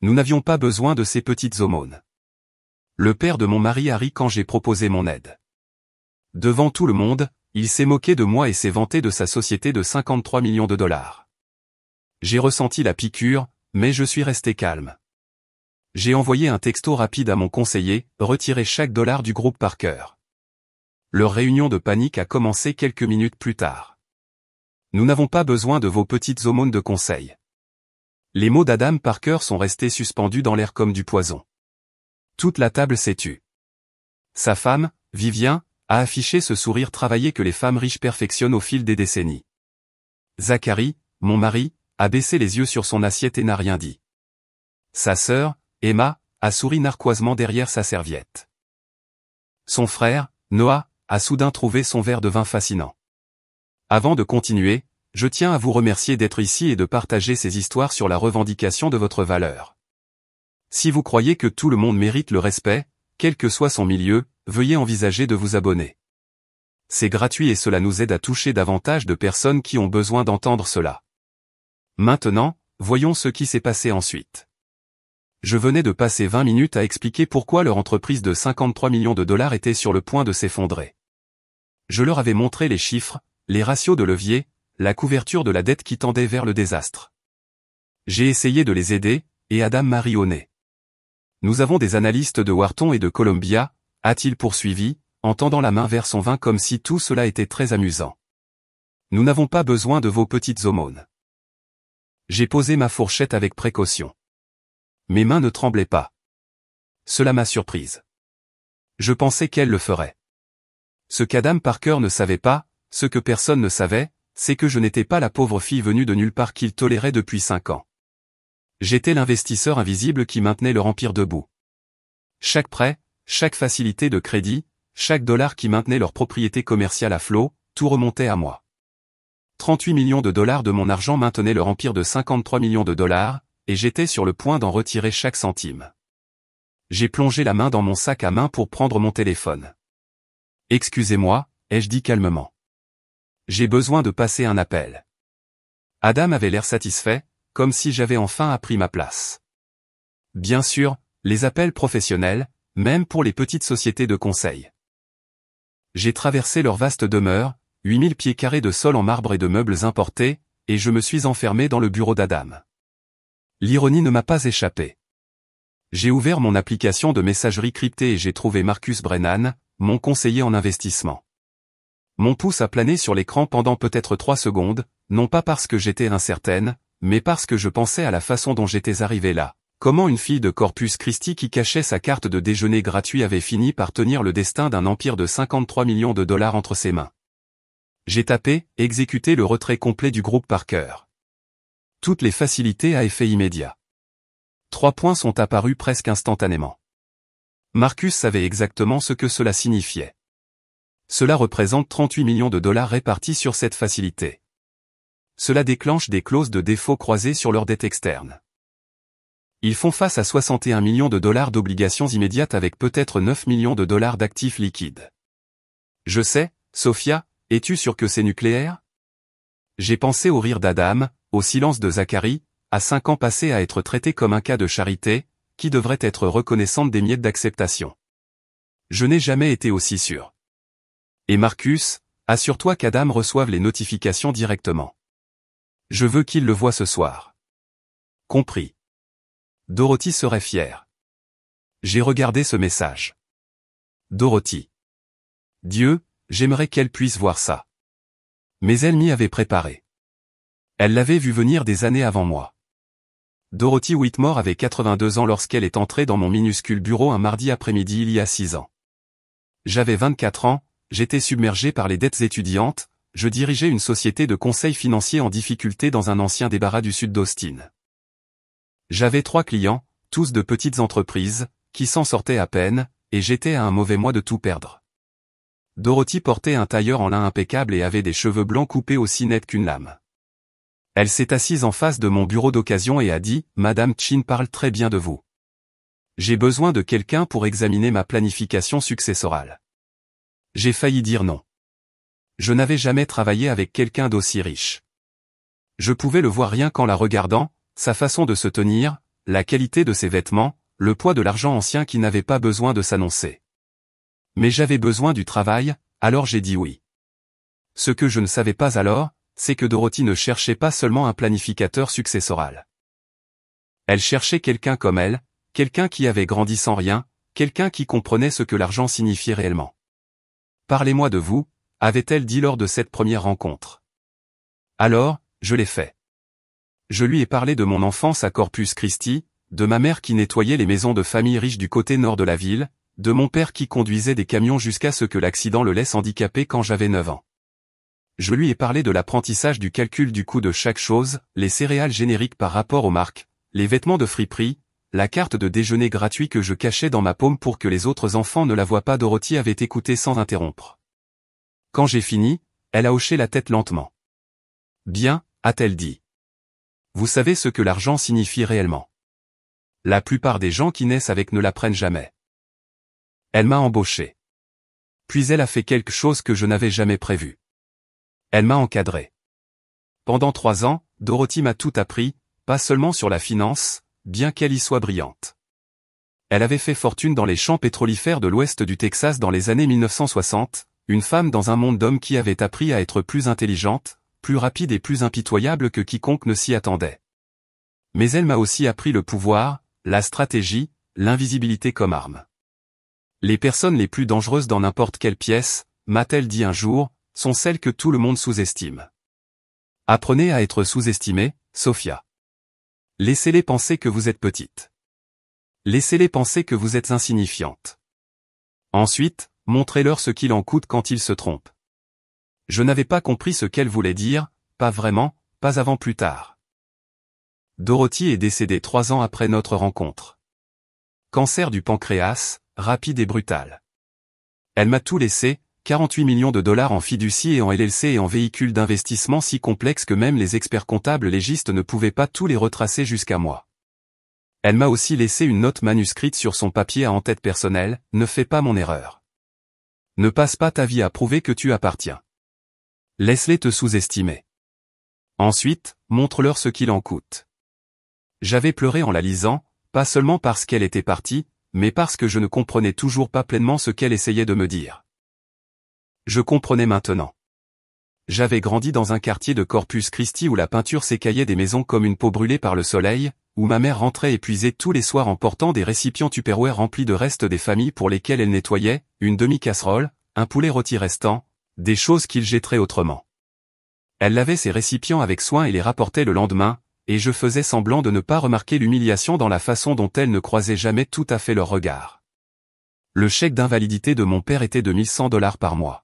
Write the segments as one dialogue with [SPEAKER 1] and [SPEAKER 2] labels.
[SPEAKER 1] Nous n'avions pas besoin de ces petites aumônes. Le père de mon mari a ri quand j'ai proposé mon aide. Devant tout le monde, il s'est moqué de moi et s'est vanté de sa société de 53 millions de dollars. J'ai ressenti la piqûre, mais je suis resté calme. J'ai envoyé un texto rapide à mon conseiller, retirer chaque dollar du groupe Parker. Leur réunion de panique a commencé quelques minutes plus tard. Nous n'avons pas besoin de vos petites aumônes de conseil. Les mots d'Adam Parker sont restés suspendus dans l'air comme du poison. Toute la table s'est tue. Sa femme, Vivien, a affiché ce sourire travaillé que les femmes riches perfectionnent au fil des décennies. Zachary, mon mari, a baissé les yeux sur son assiette et n'a rien dit. Sa sœur, Emma, a souri narquoisement derrière sa serviette. Son frère, Noah, a soudain trouvé son verre de vin fascinant. Avant de continuer, je tiens à vous remercier d'être ici et de partager ces histoires sur la revendication de votre valeur. Si vous croyez que tout le monde mérite le respect, quel que soit son milieu, veuillez envisager de vous abonner. C'est gratuit et cela nous aide à toucher davantage de personnes qui ont besoin d'entendre cela. Maintenant, voyons ce qui s'est passé ensuite. Je venais de passer 20 minutes à expliquer pourquoi leur entreprise de 53 millions de dollars était sur le point de s'effondrer. Je leur avais montré les chiffres, les ratios de levier, la couverture de la dette qui tendait vers le désastre. J'ai essayé de les aider, et Adam m'a ri au nez. Nous avons des analystes de Wharton et de Columbia, a-t-il poursuivi, en tendant la main vers son vin comme si tout cela était très amusant. Nous n'avons pas besoin de vos petites aumônes. J'ai posé ma fourchette avec précaution. Mes mains ne tremblaient pas. Cela m'a surprise. Je pensais qu'elle le ferait. Ce qu'Adam Parker ne savait pas, ce que personne ne savait, c'est que je n'étais pas la pauvre fille venue de nulle part qu'il tolérait depuis 5 ans. J'étais l'investisseur invisible qui maintenait leur empire debout. Chaque prêt, chaque facilité de crédit, chaque dollar qui maintenait leur propriété commerciale à flot, tout remontait à moi. 38 millions de dollars de mon argent maintenaient leur empire de 53 millions de dollars, et j'étais sur le point d'en retirer chaque centime. J'ai plongé la main dans mon sac à main pour prendre mon téléphone. « Excusez-moi », ai-je dit calmement. « J'ai besoin de passer un appel. » Adam avait l'air satisfait, comme si j'avais enfin appris ma place. Bien sûr, les appels professionnels, même pour les petites sociétés de conseil. J'ai traversé leur vaste demeure, 8000 pieds carrés de sol en marbre et de meubles importés, et je me suis enfermé dans le bureau d'Adam. L'ironie ne m'a pas échappé. J'ai ouvert mon application de messagerie cryptée et j'ai trouvé Marcus Brennan, mon conseiller en investissement. Mon pouce a plané sur l'écran pendant peut-être 3 secondes, non pas parce que j'étais incertaine, mais parce que je pensais à la façon dont j'étais arrivé là. Comment une fille de Corpus Christi qui cachait sa carte de déjeuner gratuit avait fini par tenir le destin d'un empire de 53 millions de dollars entre ses mains. J'ai tapé « Exécuter le retrait complet du groupe Parker ». Toutes les facilités à effet immédiat. 3 points sont apparus presque instantanément. Marcus savait exactement ce que cela signifiait. Cela représente 38 millions de dollars répartis sur cette facilité. Cela déclenche des clauses de défaut croisées sur leur dette externe. Ils font face à 61 millions de dollars d'obligations immédiates avec peut-être 9 millions de dollars d'actifs liquides. Je sais, Sophia, es-tu sûre que c'est nucléaire? J'ai pensé au rire d'Adam, au silence de Zachary, à 5 ans passés à être traité comme un cas de charité, qui devrait être reconnaissante des miettes d'acceptation. Je n'ai jamais été aussi sûr. Et Marcus, assure-toi qu'Adam reçoive les notifications directement. Je veux qu'il le voie ce soir. Compris. Dorothy serait fière. J'ai regardé ce message. Dorothy. Dieu, j'aimerais qu'elle puisse voir ça. Mais elle m'y avait préparé. Elle l'avait vu venir des années avant moi. Dorothy Whitmore avait 82 ans lorsqu'elle est entrée dans mon minuscule bureau un mardi après-midi il y a 6 ans. J'avais 24 ans, j'étais submergé par les dettes étudiantes, je dirigeais une société de conseil financier en difficulté dans un ancien débarras du sud d'Austin. J'avais 3 clients, tous de petites entreprises, qui s'en sortaient à peine, et j'étais à un mauvais mois de tout perdre. Dorothy portait un tailleur en lin impeccable et avait des cheveux blancs coupés aussi nets qu'une lame. Elle s'est assise en face de mon bureau d'occasion et a dit « Madame Chin parle très bien de vous. J'ai besoin de quelqu'un pour examiner ma planification successorale. » J'ai failli dire non. Je n'avais jamais travaillé avec quelqu'un d'aussi riche. Je pouvais le voir rien qu'en la regardant, sa façon de se tenir, la qualité de ses vêtements, le poids de l'argent ancien qui n'avait pas besoin de s'annoncer. Mais j'avais besoin du travail, alors j'ai dit oui. Ce que je ne savais pas alors, c'est que Dorothy ne cherchait pas seulement un planificateur successoral. Elle cherchait quelqu'un comme elle, quelqu'un qui avait grandi sans rien, quelqu'un qui comprenait ce que l'argent signifiait réellement. « Parlez-moi de vous », avait-elle dit lors de cette première rencontre. Alors, je l'ai fait. Je lui ai parlé de mon enfance à Corpus Christi, de ma mère qui nettoyait les maisons de famille riches du côté nord de la ville, de mon père qui conduisait des camions jusqu'à ce que l'accident le laisse handicapé quand j'avais 9 ans. Je lui ai parlé de l'apprentissage du calcul du coût de chaque chose, les céréales génériques par rapport aux marques, les vêtements de friperie, la carte de déjeuner gratuit que je cachais dans ma paume pour que les autres enfants ne la voient pas. Dorothy avait écouté sans interrompre. Quand j'ai fini, elle a hoché la tête lentement. Bien, a-t-elle dit. Vous savez ce que l'argent signifie réellement. La plupart des gens qui naissent avec ne l'apprennent jamais. Elle m'a embauché. Puis elle a fait quelque chose que je n'avais jamais prévu. Elle m'a encadré. Pendant 3 ans, Dorothy m'a tout appris, pas seulement sur la finance, bien qu'elle y soit brillante. Elle avait fait fortune dans les champs pétrolifères de l'ouest du Texas dans les années 1960, une femme dans un monde d'hommes qui avait appris à être plus intelligente, plus rapide et plus impitoyable que quiconque ne s'y attendait. Mais elle m'a aussi appris le pouvoir, la stratégie, l'invisibilité comme arme. Les personnes les plus dangereuses dans n'importe quelle pièce, m'a-t-elle dit un jour, sont celles que tout le monde sous-estime. Apprenez à être sous-estimé, Sophia. Laissez-les penser que vous êtes petite. Laissez-les penser que vous êtes insignifiante. Ensuite, montrez-leur ce qu'il en coûte quand ils se trompent. Je n'avais pas compris ce qu'elle voulait dire, pas vraiment, pas avant plus tard. Dorothy est décédée 3 ans après notre rencontre. Cancer du pancréas, rapide et brutal. Elle m'a tout laissé, 48 millions de dollars en fiducie et en LLC et en véhicules d'investissement si complexes que même les experts comptables légistes ne pouvaient pas tous les retracer jusqu'à moi. Elle m'a aussi laissé une note manuscrite sur son papier à en-tête personnelle, ne fais pas mon erreur. Ne passe pas ta vie à prouver que tu appartiens. Laisse-les te sous-estimer. Ensuite, montre-leur ce qu'il en coûte. J'avais pleuré en la lisant, pas seulement parce qu'elle était partie, mais parce que je ne comprenais toujours pas pleinement ce qu'elle essayait de me dire. Je comprenais maintenant. J'avais grandi dans un quartier de Corpus Christi où la peinture s'écaillait des maisons comme une peau brûlée par le soleil, où ma mère rentrait épuisée tous les soirs en portant des récipients Tupperware remplis de restes des familles pour lesquelles elle nettoyait, une demi-casserole, un poulet rôti restant, des choses qu'ils jetteraient autrement. Elle lavait ces récipients avec soin et les rapportait le lendemain, et je faisais semblant de ne pas remarquer l'humiliation dans la façon dont elle ne croisait jamais tout à fait leur regard. Le chèque d'invalidité de mon père était de 1100 $ par mois.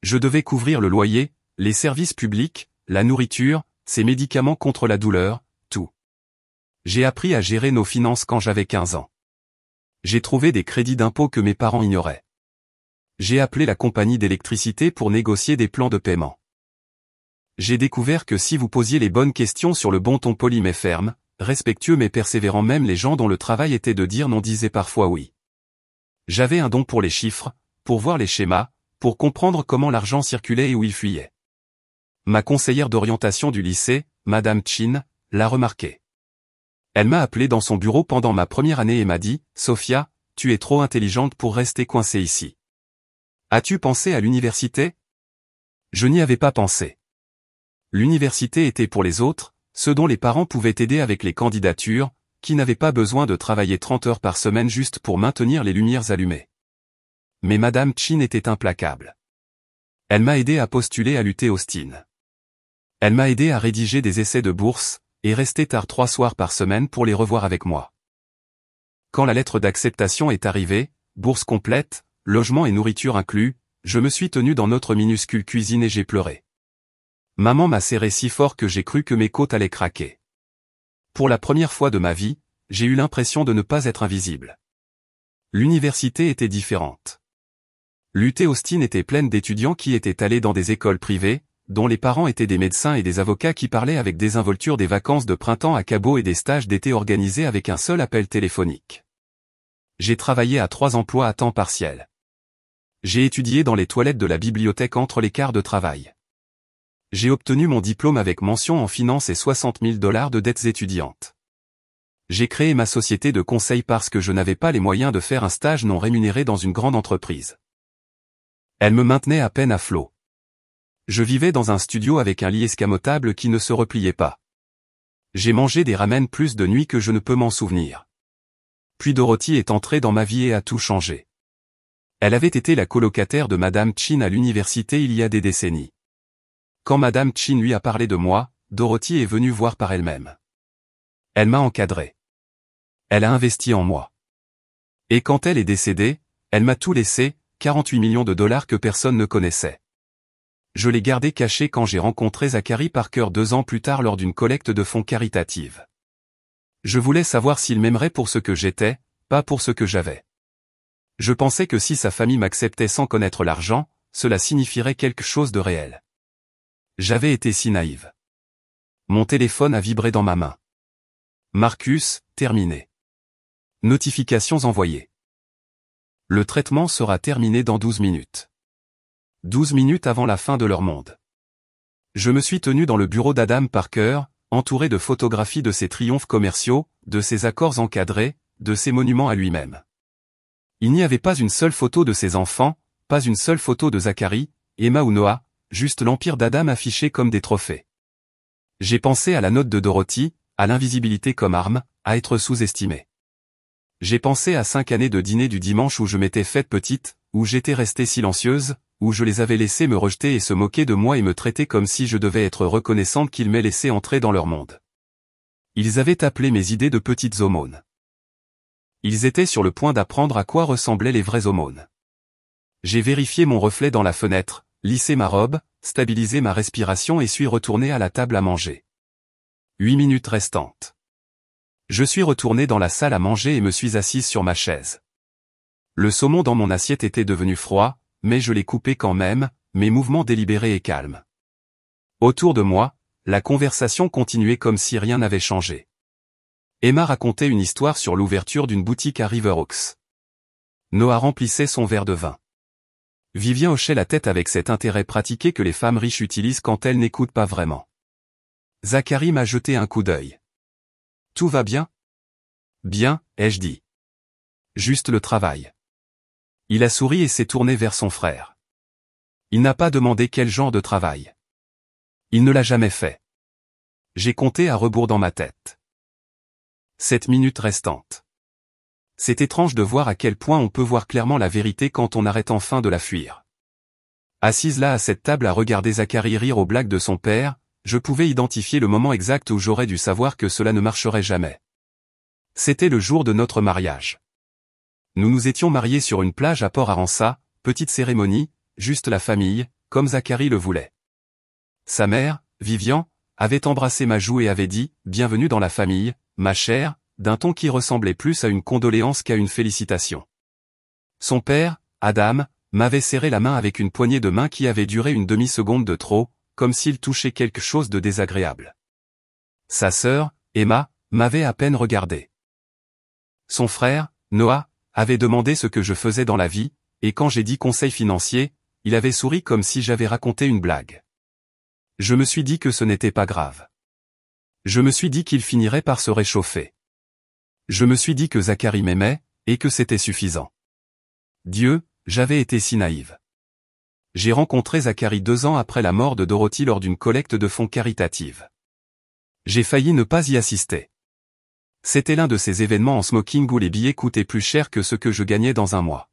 [SPEAKER 1] Je devais couvrir le loyer, les services publics, la nourriture, ses médicaments contre la douleur, tout. J'ai appris à gérer nos finances quand j'avais 15 ans. J'ai trouvé des crédits d'impôt que mes parents ignoraient. J'ai appelé la compagnie d'électricité pour négocier des plans de paiement. J'ai découvert que si vous posiez les bonnes questions sur le bon ton poli mais ferme, respectueux mais persévérant, même les gens dont le travail était de dire non disaient parfois oui. J'avais un don pour les chiffres, pour voir les schémas, pour comprendre comment l'argent circulait et où il fuyait. Ma conseillère d'orientation du lycée, Madame Chin, l'a remarqué. Elle m'a appelé dans son bureau pendant ma première année et m'a dit « Sophia, tu es trop intelligente pour rester coincée ici. As-tu pensé à l'université ?» Je n'y avais pas pensé. L'université était pour les autres, ceux dont les parents pouvaient aider avec les candidatures, qui n'avaient pas besoin de travailler 30 heures par semaine juste pour maintenir les lumières allumées. Mais Madame Chin était implacable. Elle m'a aidé à postuler à l'UT Austin. Elle m'a aidé à rédiger des essais de bourse, et rester tard 3 soirs par semaine pour les revoir avec moi. Quand la lettre d'acceptation est arrivée, bourse complète, logement et nourriture inclus, je me suis tenu dans notre minuscule cuisine et j'ai pleuré. Maman m'a serré si fort que j'ai cru que mes côtes allaient craquer. Pour la première fois de ma vie, j'ai eu l'impression de ne pas être invisible. L'université était différente. L'UT Austin était pleine d'étudiants qui étaient allés dans des écoles privées, dont les parents étaient des médecins et des avocats qui parlaient avec désinvolture des vacances de printemps à Cabo et des stages d'été organisés avec un seul appel téléphonique. J'ai travaillé à 3 emplois à temps partiel. J'ai étudié dans les toilettes de la bibliothèque entre les quarts de travail. J'ai obtenu mon diplôme avec mention en finance et 60 000 $ de dettes étudiantes. J'ai créé ma société de conseil parce que je n'avais pas les moyens de faire un stage non rémunéré dans une grande entreprise. Elle me maintenait à peine à flot. Je vivais dans un studio avec un lit escamotable qui ne se repliait pas. J'ai mangé des ramen plus de nuits que je ne peux m'en souvenir. Puis Dorothy est entrée dans ma vie et a tout changé. Elle avait été la colocataire de Madame Chin à l'université il y a des décennies. Quand Madame Chin lui a parlé de moi, Dorothy est venue voir par elle-même. Elle m'a encadré. Elle a investi en moi. Et quand elle est décédée, elle m'a tout laissé, 48 millions de dollars que personne ne connaissait. Je l'ai gardé caché quand j'ai rencontré Zachary Parker 2 ans plus tard lors d'une collecte de fonds caritative. Je voulais savoir s'il m'aimerait pour ce que j'étais, pas pour ce que j'avais. Je pensais que si sa famille m'acceptait sans connaître l'argent, cela signifierait quelque chose de réel. J'avais été si naïve. Mon téléphone a vibré dans ma main. Marcus, terminé. Notifications envoyées. Le traitement sera terminé dans 12 minutes. 12 minutes avant la fin de leur monde. Je me suis tenu dans le bureau d'Adam Parker, entouré de photographies de ses triomphes commerciaux, de ses accords encadrés, de ses monuments à lui-même. Il n'y avait pas une seule photo de ses enfants, pas une seule photo de Zachary, Emma ou Noah, juste l'empire d'Adam affiché comme des trophées. J'ai pensé à la note de Dorothy, à l'invisibilité comme arme, à être sous-estimé. J'ai pensé à 5 années de dîner du dimanche où je m'étais faite petite, où j'étais restée silencieuse, où je les avais laissés me rejeter et se moquer de moi et me traiter comme si je devais être reconnaissante qu'ils m'aient laissé entrer dans leur monde. Ils avaient appelé mes idées de petites aumônes. Ils étaient sur le point d'apprendre à quoi ressemblaient les vraies aumônes. J'ai vérifié mon reflet dans la fenêtre, lissé ma robe, stabilisé ma respiration et suis retourné à la table à manger. 8 minutes restantes. Je suis retourné dans la salle à manger et me suis assise sur ma chaise. Le saumon dans mon assiette était devenu froid, mais je l'ai coupé quand même, mes mouvements délibérés et calmes. Autour de moi, la conversation continuait comme si rien n'avait changé. Emma racontait une histoire sur l'ouverture d'une boutique à River Oaks. Noah remplissait son verre de vin. Vivien hochait la tête avec cet intérêt pratiqué que les femmes riches utilisent quand elles n'écoutent pas vraiment. Zachary m'a jeté un coup d'œil. Tout va bien? Bien, ai-je dit. Juste le travail. Il a souri et s'est tourné vers son frère. Il n'a pas demandé quel genre de travail. Il ne l'a jamais fait. J'ai compté à rebours dans ma tête. 7 minutes restantes. C'est étrange de voir à quel point on peut voir clairement la vérité quand on arrête enfin de la fuir. Assise là à cette table à regarder Zachary rire aux blagues de son père, je pouvais identifier le moment exact où j'aurais dû savoir que cela ne marcherait jamais. C'était le jour de notre mariage. Nous nous étions mariés sur une plage à Port-Aransas, petite cérémonie, juste la famille, comme Zachary le voulait. Sa mère, Vivian, avait embrassé ma joue et avait dit « Bienvenue dans la famille, ma chère », d'un ton qui ressemblait plus à une condoléance qu'à une félicitation. Son père, Adam, m'avait serré la main avec une poignée de main qui avait duré une demi-seconde de trop, comme s'il touchait quelque chose de désagréable. Sa sœur, Emma, m'avait à peine regardé. Son frère, Noah, avait demandé ce que je faisais dans la vie, et quand j'ai dit conseil financier, il avait souri comme si j'avais raconté une blague. Je me suis dit que ce n'était pas grave. Je me suis dit qu'il finirait par se réchauffer. Je me suis dit que Zachary m'aimait, et que c'était suffisant. Dieu, j'avais été si naïve. J'ai rencontré Zachary 2 ans après la mort de Dorothy lors d'une collecte de fonds caritative. J'ai failli ne pas y assister. C'était l'un de ces événements en smoking où les billets coûtaient plus cher que ce que je gagnais dans un mois.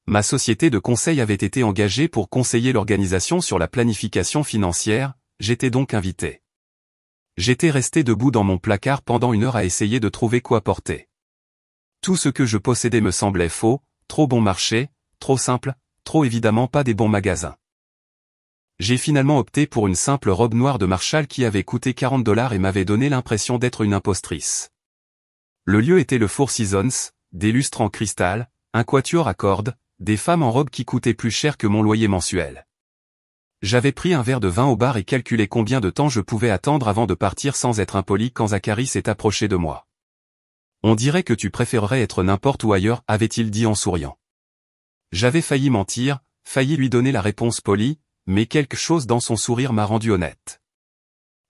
[SPEAKER 1] Ma société de conseil avait été engagée pour conseiller l'organisation sur la planification financière, j'étais donc invité. J'étais resté debout dans mon placard pendant 1 heure à essayer de trouver quoi porter. Tout ce que je possédais me semblait faux, trop bon marché, trop simple, trop évidemment pas des bons magasins. J'ai finalement opté pour une simple robe noire de Marshall qui avait coûté $40 et m'avait donné l'impression d'être une impostrice. Le lieu était le Four Seasons, des lustres en cristal, un quatuor à cordes, des femmes en robe qui coûtaient plus cher que mon loyer mensuel. J'avais pris un verre de vin au bar et calculé combien de temps je pouvais attendre avant de partir sans être impoli quand Zachary s'est approché de moi. On dirait que tu préférerais être n'importe où ailleurs, avait-il dit en souriant. J'avais failli mentir, failli lui donner la réponse polie, mais quelque chose dans son sourire m'a rendu honnête.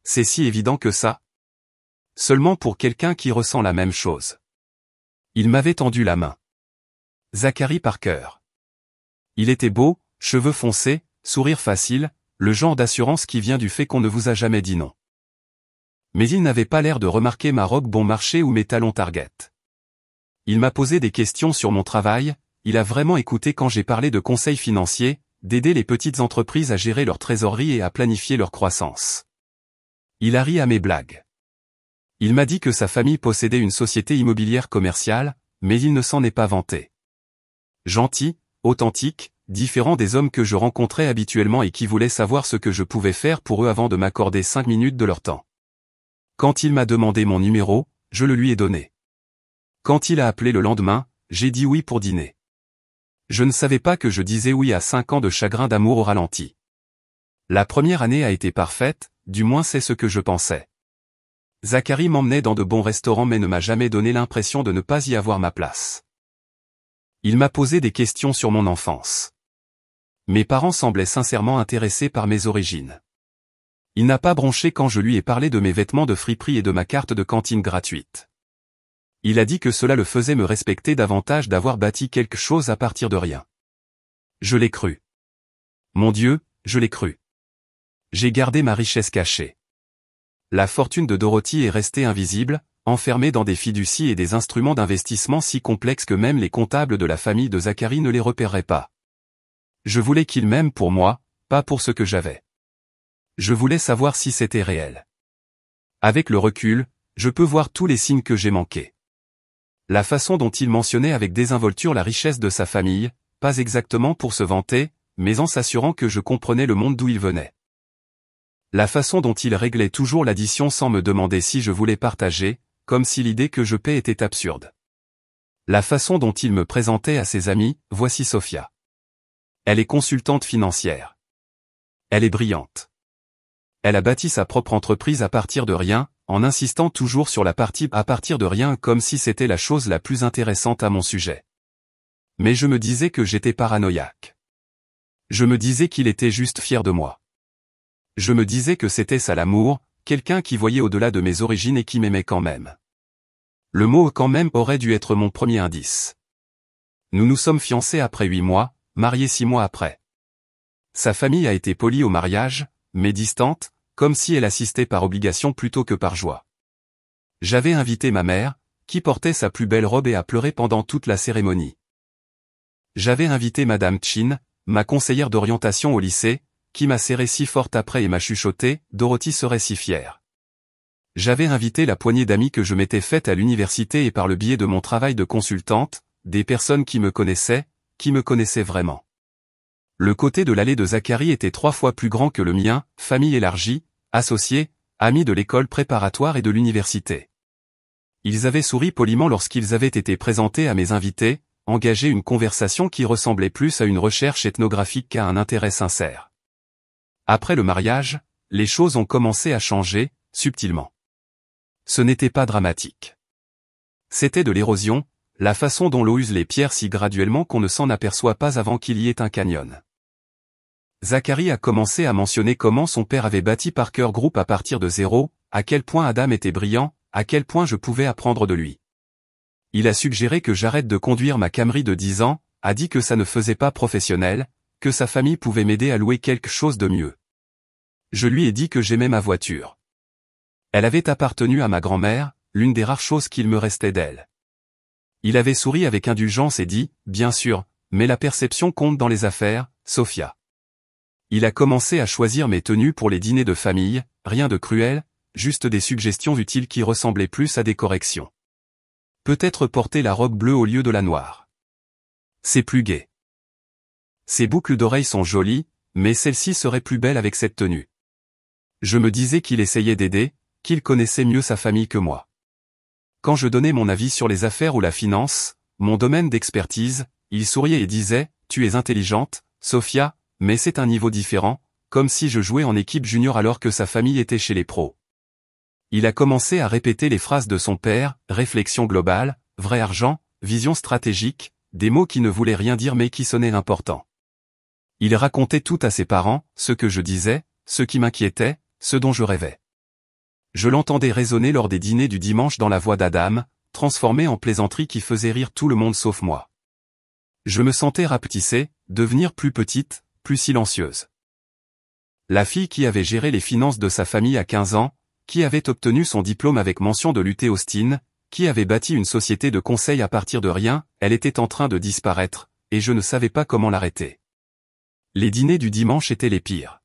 [SPEAKER 1] C'est si évident que ça? Seulement pour quelqu'un qui ressent la même chose. Il m'avait tendu la main. Zachary Parker. Il était beau, cheveux foncés, sourire facile, le genre d'assurance qui vient du fait qu'on ne vous a jamais dit non. Mais il n'avait pas l'air de remarquer ma robe bon marché ou mes talons Target. Il m'a posé des questions sur mon travail, il a vraiment écouté quand j'ai parlé de conseils financiers, d'aider les petites entreprises à gérer leur trésorerie et à planifier leur croissance. Il a ri à mes blagues. Il m'a dit que sa famille possédait une société immobilière commerciale, mais il ne s'en est pas vanté. Gentil, authentique, différent des hommes que je rencontrais habituellement et qui voulaient savoir ce que je pouvais faire pour eux avant de m'accorder 5 minutes de leur temps. Quand il m'a demandé mon numéro, je le lui ai donné. Quand il a appelé le lendemain, j'ai dit oui pour dîner. Je ne savais pas que je disais oui à 5 ans de chagrin d'amour au ralenti. La première année a été parfaite, du moins c'est ce que je pensais. Zachary m'emmenait dans de bons restaurants mais ne m'a jamais donné l'impression de ne pas y avoir ma place. Il m'a posé des questions sur mon enfance. Mes parents semblaient sincèrement intéressés par mes origines. Il n'a pas bronché quand je lui ai parlé de mes vêtements de friperie et de ma carte de cantine gratuite. Il a dit que cela le faisait me respecter davantage d'avoir bâti quelque chose à partir de rien. Je l'ai cru. Mon Dieu, je l'ai cru. J'ai gardé ma richesse cachée. La fortune de Dorothy est restée invisible, enfermée dans des fiducies et des instruments d'investissement si complexes que même les comptables de la famille de Zachary ne les repéreraient pas. Je voulais qu'il m'aime pour moi, pas pour ce que j'avais. Je voulais savoir si c'était réel. Avec le recul, je peux voir tous les signes que j'ai manqués. La façon dont il mentionnait avec désinvolture la richesse de sa famille, pas exactement pour se vanter, mais en s'assurant que je comprenais le monde d'où il venait. La façon dont il réglait toujours l'addition sans me demander si je voulais partager, comme si l'idée que je paie était absurde. La façon dont il me présentait à ses amis, voici Sophia. Elle est consultante financière. Elle est brillante. Elle a bâti sa propre entreprise à partir de rien, en insistant toujours sur la partie à partir de rien comme si c'était la chose la plus intéressante à mon sujet. Mais je me disais que j'étais paranoïaque. Je me disais qu'il était juste fier de moi. Je me disais que c'était ça l'amour, quelqu'un qui voyait au-delà de mes origines et qui m'aimait quand même. Le mot « quand même » aurait dû être mon premier indice. Nous nous sommes fiancés après 8 mois, mariés 6 mois après. Sa famille a été polie au mariage, mais distante, comme si elle assistait par obligation plutôt que par joie. J'avais invité ma mère, qui portait sa plus belle robe et a pleuré pendant toute la cérémonie. J'avais invité Madame Chin, ma conseillère d'orientation au lycée, qui m'a serré si fort après et m'a chuchoté, Dorothy serait si fière. J'avais invité la poignée d'amis que je m'étais faite à l'université et par le biais de mon travail de consultante, des personnes qui me connaissaient vraiment. Le côté de l'allée de Zachary était 3 fois plus grand que le mien, famille élargie, associés, amis de l'école préparatoire et de l'université. Ils avaient souri poliment lorsqu'ils avaient été présentés à mes invités, engagé une conversation qui ressemblait plus à une recherche ethnographique qu'à un intérêt sincère. Après le mariage, les choses ont commencé à changer, subtilement. Ce n'était pas dramatique. C'était de l'érosion, la façon dont l'eau use les pierres si graduellement qu'on ne s'en aperçoit pas avant qu'il y ait un canyon. Zachary a commencé à mentionner comment son père avait bâti Parker Group à partir de zéro, à quel point Adam était brillant, à quel point je pouvais apprendre de lui. Il a suggéré que j'arrête de conduire ma Camry de 10 ans, a dit que ça ne faisait pas professionnel, que sa famille pouvait m'aider à louer quelque chose de mieux. Je lui ai dit que j'aimais ma voiture. Elle avait appartenu à ma grand-mère, l'une des rares choses qu'il me restait d'elle. Il avait souri avec indulgence et dit, bien sûr, mais la perception compte dans les affaires, Sophia. Il a commencé à choisir mes tenues pour les dîners de famille, rien de cruel, juste des suggestions utiles qui ressemblaient plus à des corrections. Peut-être porter la robe bleue au lieu de la noire. C'est plus gai. Ces boucles d'oreilles sont jolies, mais celle-ci serait plus belle avec cette tenue. Je me disais qu'il essayait d'aider, qu'il connaissait mieux sa famille que moi. Quand je donnais mon avis sur les affaires ou la finance, mon domaine d'expertise, il souriait et disait, « Tu es intelligente, Sophia, mais c'est un niveau différent, comme si je jouais en équipe junior alors que sa famille était chez les pros. » Il a commencé à répéter les phrases de son père, réflexion globale, vrai argent, vision stratégique, des mots qui ne voulaient rien dire mais qui sonnaient importants. Il racontait tout à ses parents, ce que je disais, ce qui m'inquiétait, ce dont je rêvais. Je l'entendais résonner lors des dîners du dimanche dans la voix d'Adam, transformée en plaisanterie qui faisait rire tout le monde sauf moi. Je me sentais rapetisser, devenir plus petite, plus silencieuse. La fille qui avait géré les finances de sa famille à 15 ans, qui avait obtenu son diplôme avec mention de l'UT Austin, qui avait bâti une société de conseil à partir de rien, elle était en train de disparaître, et je ne savais pas comment l'arrêter. Les dîners du dimanche étaient les pires.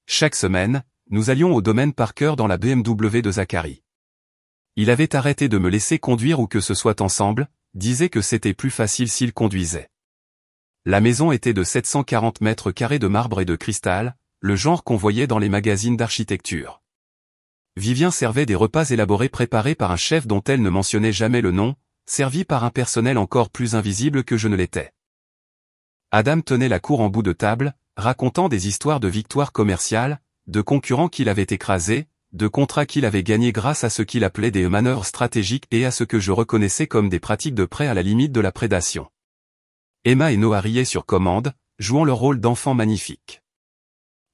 [SPEAKER 1] Chaque semaine, nous allions au domaine Parker dans la BMW de Zachary. Il avait arrêté de me laisser conduire ou que ce soit ensemble, disait que c'était plus facile s'il conduisait. La maison était de 740 mètres carrés de marbre et de cristal, le genre qu'on voyait dans les magazines d'architecture. Vivien servait des repas élaborés préparés par un chef dont elle ne mentionnait jamais le nom, servis par un personnel encore plus invisible que je ne l'étais. Adam tenait la cour en bout de table, racontant des histoires de victoires commerciales, de concurrents qu'il avait écrasés, de contrats qu'il avait gagnés grâce à ce qu'il appelait des manœuvres stratégiques et à ce que je reconnaissais comme des pratiques de prêt à la limite de la prédation. Emma et Noah riaient sur commande, jouant leur rôle d'enfants magnifiques.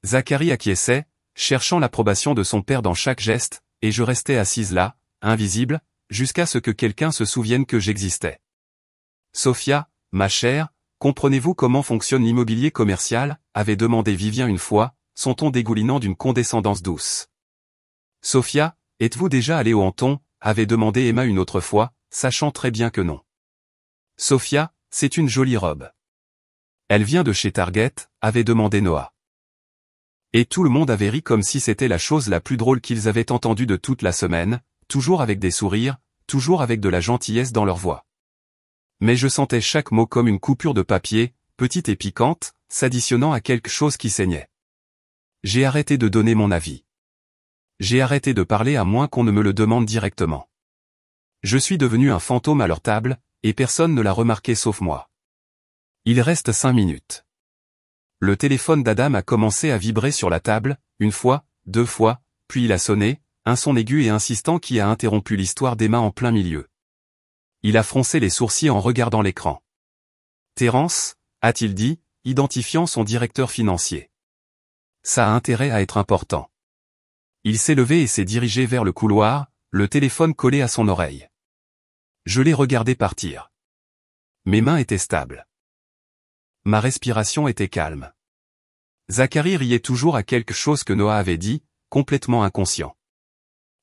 [SPEAKER 1] Zachary acquiesçait, cherchant l'approbation de son père dans chaque geste, et je restais assise là, invisible, jusqu'à ce que quelqu'un se souvienne que j'existais. Sophia, ma chère, comprenez-vous comment fonctionne l'immobilier commercial, avait demandé Vivien une fois, son ton dégoulinant d'une condescendance douce. Sophia, êtes-vous déjà allée au Hanton, avait demandé Emma une autre fois, sachant très bien que non. Sophia, c'est une jolie robe. Elle vient de chez Target, avait demandé Noah. Et tout le monde avait ri comme si c'était la chose la plus drôle qu'ils avaient entendue de toute la semaine, toujours avec des sourires, toujours avec de la gentillesse dans leur voix. Mais je sentais chaque mot comme une coupure de papier, petite et piquante, s'additionnant à quelque chose qui saignait. J'ai arrêté de donner mon avis. J'ai arrêté de parler à moins qu'on ne me le demande directement. Je suis devenu un fantôme à leur table, et personne ne l'a remarqué sauf moi. Il reste 5 minutes. Le téléphone d'Adam a commencé à vibrer sur la table, une fois, 2 fois, puis il a sonné, un son aigu et insistant qui a interrompu l'histoire d'Emma en plein milieu. Il a froncé les sourcils en regardant l'écran. Terence, a-t-il dit, identifiant son directeur financier. Ça a intérêt à être important. Il s'est levé et s'est dirigé vers le couloir, le téléphone collé à son oreille. Je l'ai regardé partir. Mes mains étaient stables. Ma respiration était calme. Zachary riait toujours à quelque chose que Noah avait dit, complètement inconscient.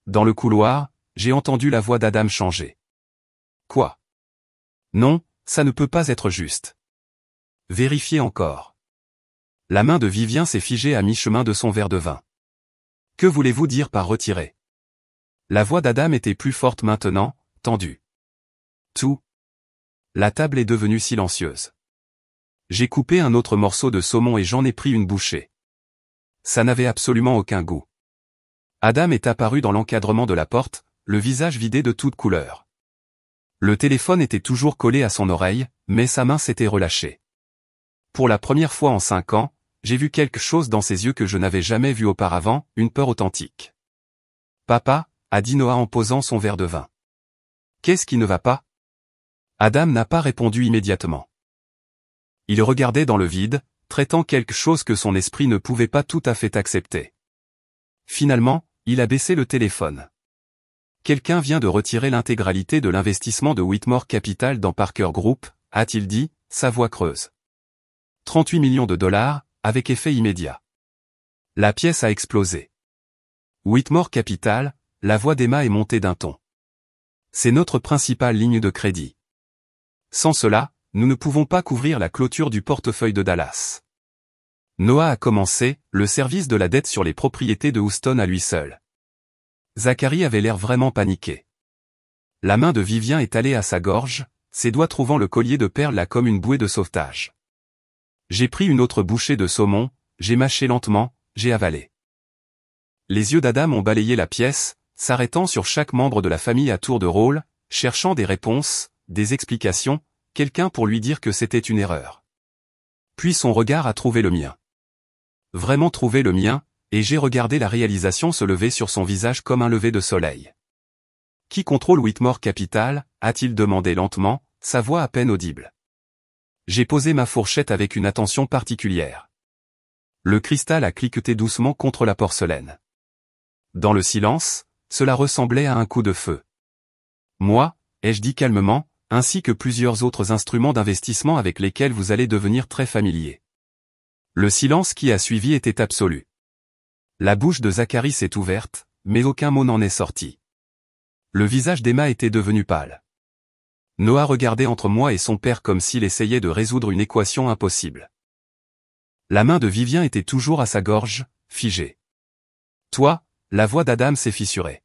[SPEAKER 1] Dans le couloir, j'ai entendu la voix d'Adam changer. Quoi? Non, ça ne peut pas être juste. Vérifiez encore. La main de Vivien s'est figée à mi-chemin de son verre de vin. Que voulez-vous dire par retirer? La voix d'Adam était plus forte maintenant, tendue. Tout. La table est devenue silencieuse. J'ai coupé un autre morceau de saumon et j'en ai pris une bouchée. Ça n'avait absolument aucun goût. Adam est apparu dans l'encadrement de la porte, le visage vidé de toute couleur. Le téléphone était toujours collé à son oreille, mais sa main s'était relâchée. Pour la première fois en 5 ans, j'ai vu quelque chose dans ses yeux que je n'avais jamais vu auparavant, une peur authentique. Papa, a dit Noah en posant son verre de vin. Qu'est-ce qui ne va pas? Adam n'a pas répondu immédiatement. Il regardait dans le vide, traitant quelque chose que son esprit ne pouvait pas tout à fait accepter. Finalement, il a baissé le téléphone. Quelqu'un vient de retirer l'intégralité de l'investissement de Whitmore Capital dans Parker Group, a-t-il dit, sa voix creuse. 38 millions de dollars, avec effet immédiat. La pièce a explosé. Whitmore Capital, la voix d'Emma est montée d'un ton. C'est notre principale ligne de crédit. Sans cela, nous ne pouvons pas couvrir la clôture du portefeuille de Dallas. Noah a commencé, le service de la dette sur les propriétés de Houston à lui seul. Zachary avait l'air vraiment paniqué. La main de Vivien est allée à sa gorge, ses doigts trouvant le collier de perles là comme une bouée de sauvetage. J'ai pris une autre bouchée de saumon, j'ai mâché lentement, j'ai avalé. Les yeux d'Adam ont balayé la pièce, s'arrêtant sur chaque membre de la famille à tour de rôle, cherchant des réponses, des explications, quelqu'un pour lui dire que c'était une erreur. Puis son regard a trouvé le mien. Vraiment trouvé le mien, et j'ai regardé la réalisation se lever sur son visage comme un lever de soleil. Qui contrôle Whitmore Capital, a-t-il demandé lentement, sa voix à peine audible. J'ai posé ma fourchette avec une attention particulière. Le cristal a cliqueté doucement contre la porcelaine. Dans le silence, cela ressemblait à un coup de feu. Moi, ai-je dit calmement, ainsi que plusieurs autres instruments d'investissement avec lesquels vous allez devenir très familier. Le silence qui a suivi était absolu. La bouche de Zacharie s'est ouverte, mais aucun mot n'en est sorti. Le visage d'Emma était devenu pâle. Noah regardait entre moi et son père comme s'il essayait de résoudre une équation impossible. La main de Vivien était toujours à sa gorge, figée. Toi, la voix d'Adam s'est fissurée.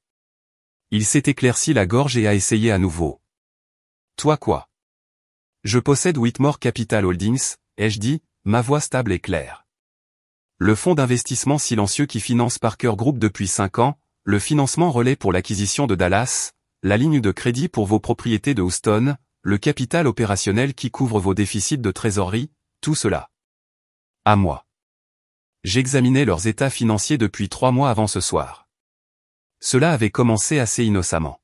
[SPEAKER 1] Il s'est éclairci la gorge et a essayé à nouveau. Toi quoi? Je possède Whitmore Capital Holdings, ai-je dit, ma voix stable et claire. Le fonds d'investissement silencieux qui finance Parker Group depuis 5 ans, le financement relais pour l'acquisition de Dallas, la ligne de crédit pour vos propriétés de Houston, le capital opérationnel qui couvre vos déficits de trésorerie, tout cela. À moi. J'examinais leurs états financiers depuis 3 mois avant ce soir. Cela avait commencé assez innocemment.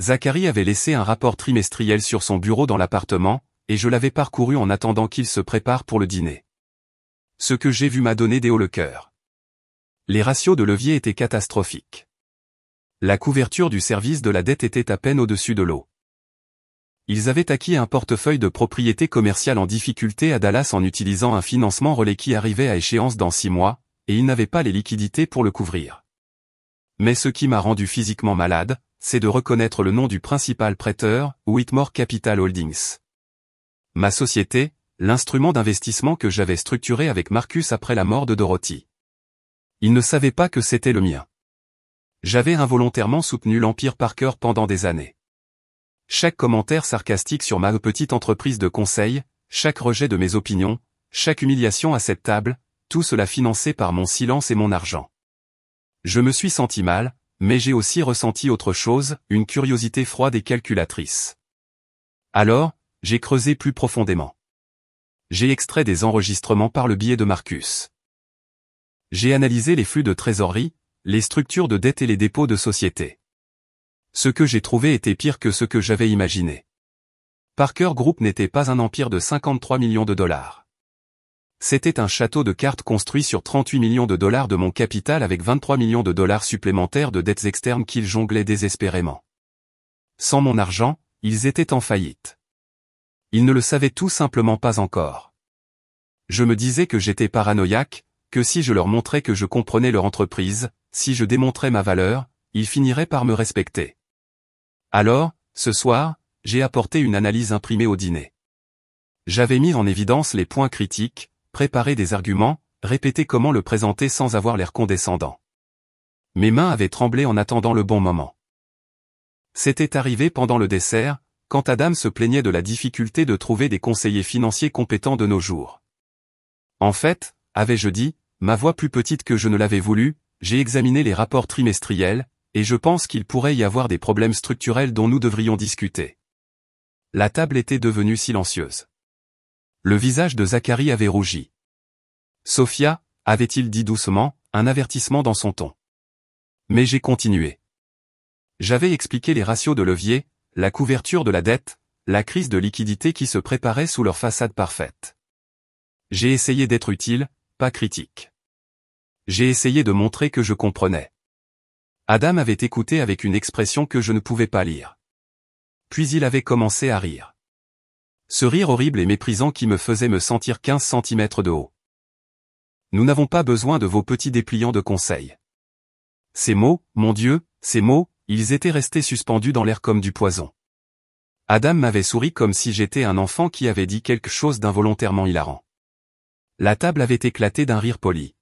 [SPEAKER 1] Zacharie avait laissé un rapport trimestriel sur son bureau dans l'appartement, et je l'avais parcouru en attendant qu'il se prépare pour le dîner. Ce que j'ai vu m'a donné des hauts le cœur. Les ratios de levier étaient catastrophiques. La couverture du service de la dette était à peine au-dessus de l'eau. Ils avaient acquis un portefeuille de propriétés commerciales en difficulté à Dallas en utilisant un financement relais qui arrivait à échéance dans 6 mois, et ils n'avaient pas les liquidités pour le couvrir. Mais ce qui m'a rendu physiquement malade, c'est de reconnaître le nom du principal prêteur, Whitmore Capital Holdings. Ma société, l'instrument d'investissement que j'avais structuré avec Marcus après la mort de Dorothy. Il ne savait pas que c'était le mien. J'avais involontairement soutenu l'Empire Parker pendant des années. Chaque commentaire sarcastique sur ma petite entreprise de conseil, chaque rejet de mes opinions, chaque humiliation à cette table, tout cela financé par mon silence et mon argent. Je me suis senti mal, mais j'ai aussi ressenti autre chose, une curiosité froide et calculatrice. Alors, j'ai creusé plus profondément. J'ai extrait des enregistrements par le biais de Marcus. J'ai analysé les flux de trésorerie, les structures de dette et les dépôts de société. Ce que j'ai trouvé était pire que ce que j'avais imaginé. Parker Group n'était pas un empire de 53 millions de dollars. C'était un château de cartes construit sur 38 millions de dollars de mon capital avec 23 millions de dollars supplémentaires de dettes externes qu'ils jonglaient désespérément. Sans mon argent, ils étaient en faillite. Ils ne le savaient tout simplement pas encore. Je me disais que j'étais paranoïaque, que si je leur montrais que je comprenais leur entreprise, si je démontrais ma valeur, ils finiraient par me respecter. Alors, ce soir, j'ai apporté une analyse imprimée au dîner. J'avais mis en évidence les points critiques, préparé des arguments, répété comment le présenter sans avoir l'air condescendant. Mes mains avaient tremblé en attendant le bon moment. C'était arrivé pendant le dessert, quand Adam se plaignait de la difficulté de trouver des conseillers financiers compétents de nos jours. En fait, avais-je dit, ma voix plus petite que je ne l'avais voulu, j'ai examiné les rapports trimestriels, et je pense qu'il pourrait y avoir des problèmes structurels dont nous devrions discuter. La table était devenue silencieuse. Le visage de Zacharie avait rougi. Sophia, avait-il dit doucement, un avertissement dans son ton. Mais j'ai continué. J'avais expliqué les ratios de levier, la couverture de la dette, la crise de liquidité qui se préparait sous leur façade parfaite. J'ai essayé d'être utile, pas critique. J'ai essayé de montrer que je comprenais. Adam avait écouté avec une expression que je ne pouvais pas lire. Puis il avait commencé à rire. Ce rire horrible et méprisant qui me faisait me sentir 15 centimètres de haut. Nous n'avons pas besoin de vos petits dépliants de conseils. Ces mots, mon Dieu, ces mots, ils étaient restés suspendus dans l'air comme du poison. Adam m'avait souri comme si j'étais un enfant qui avait dit quelque chose d'involontairement hilarant. La table avait éclaté d'un rire poli.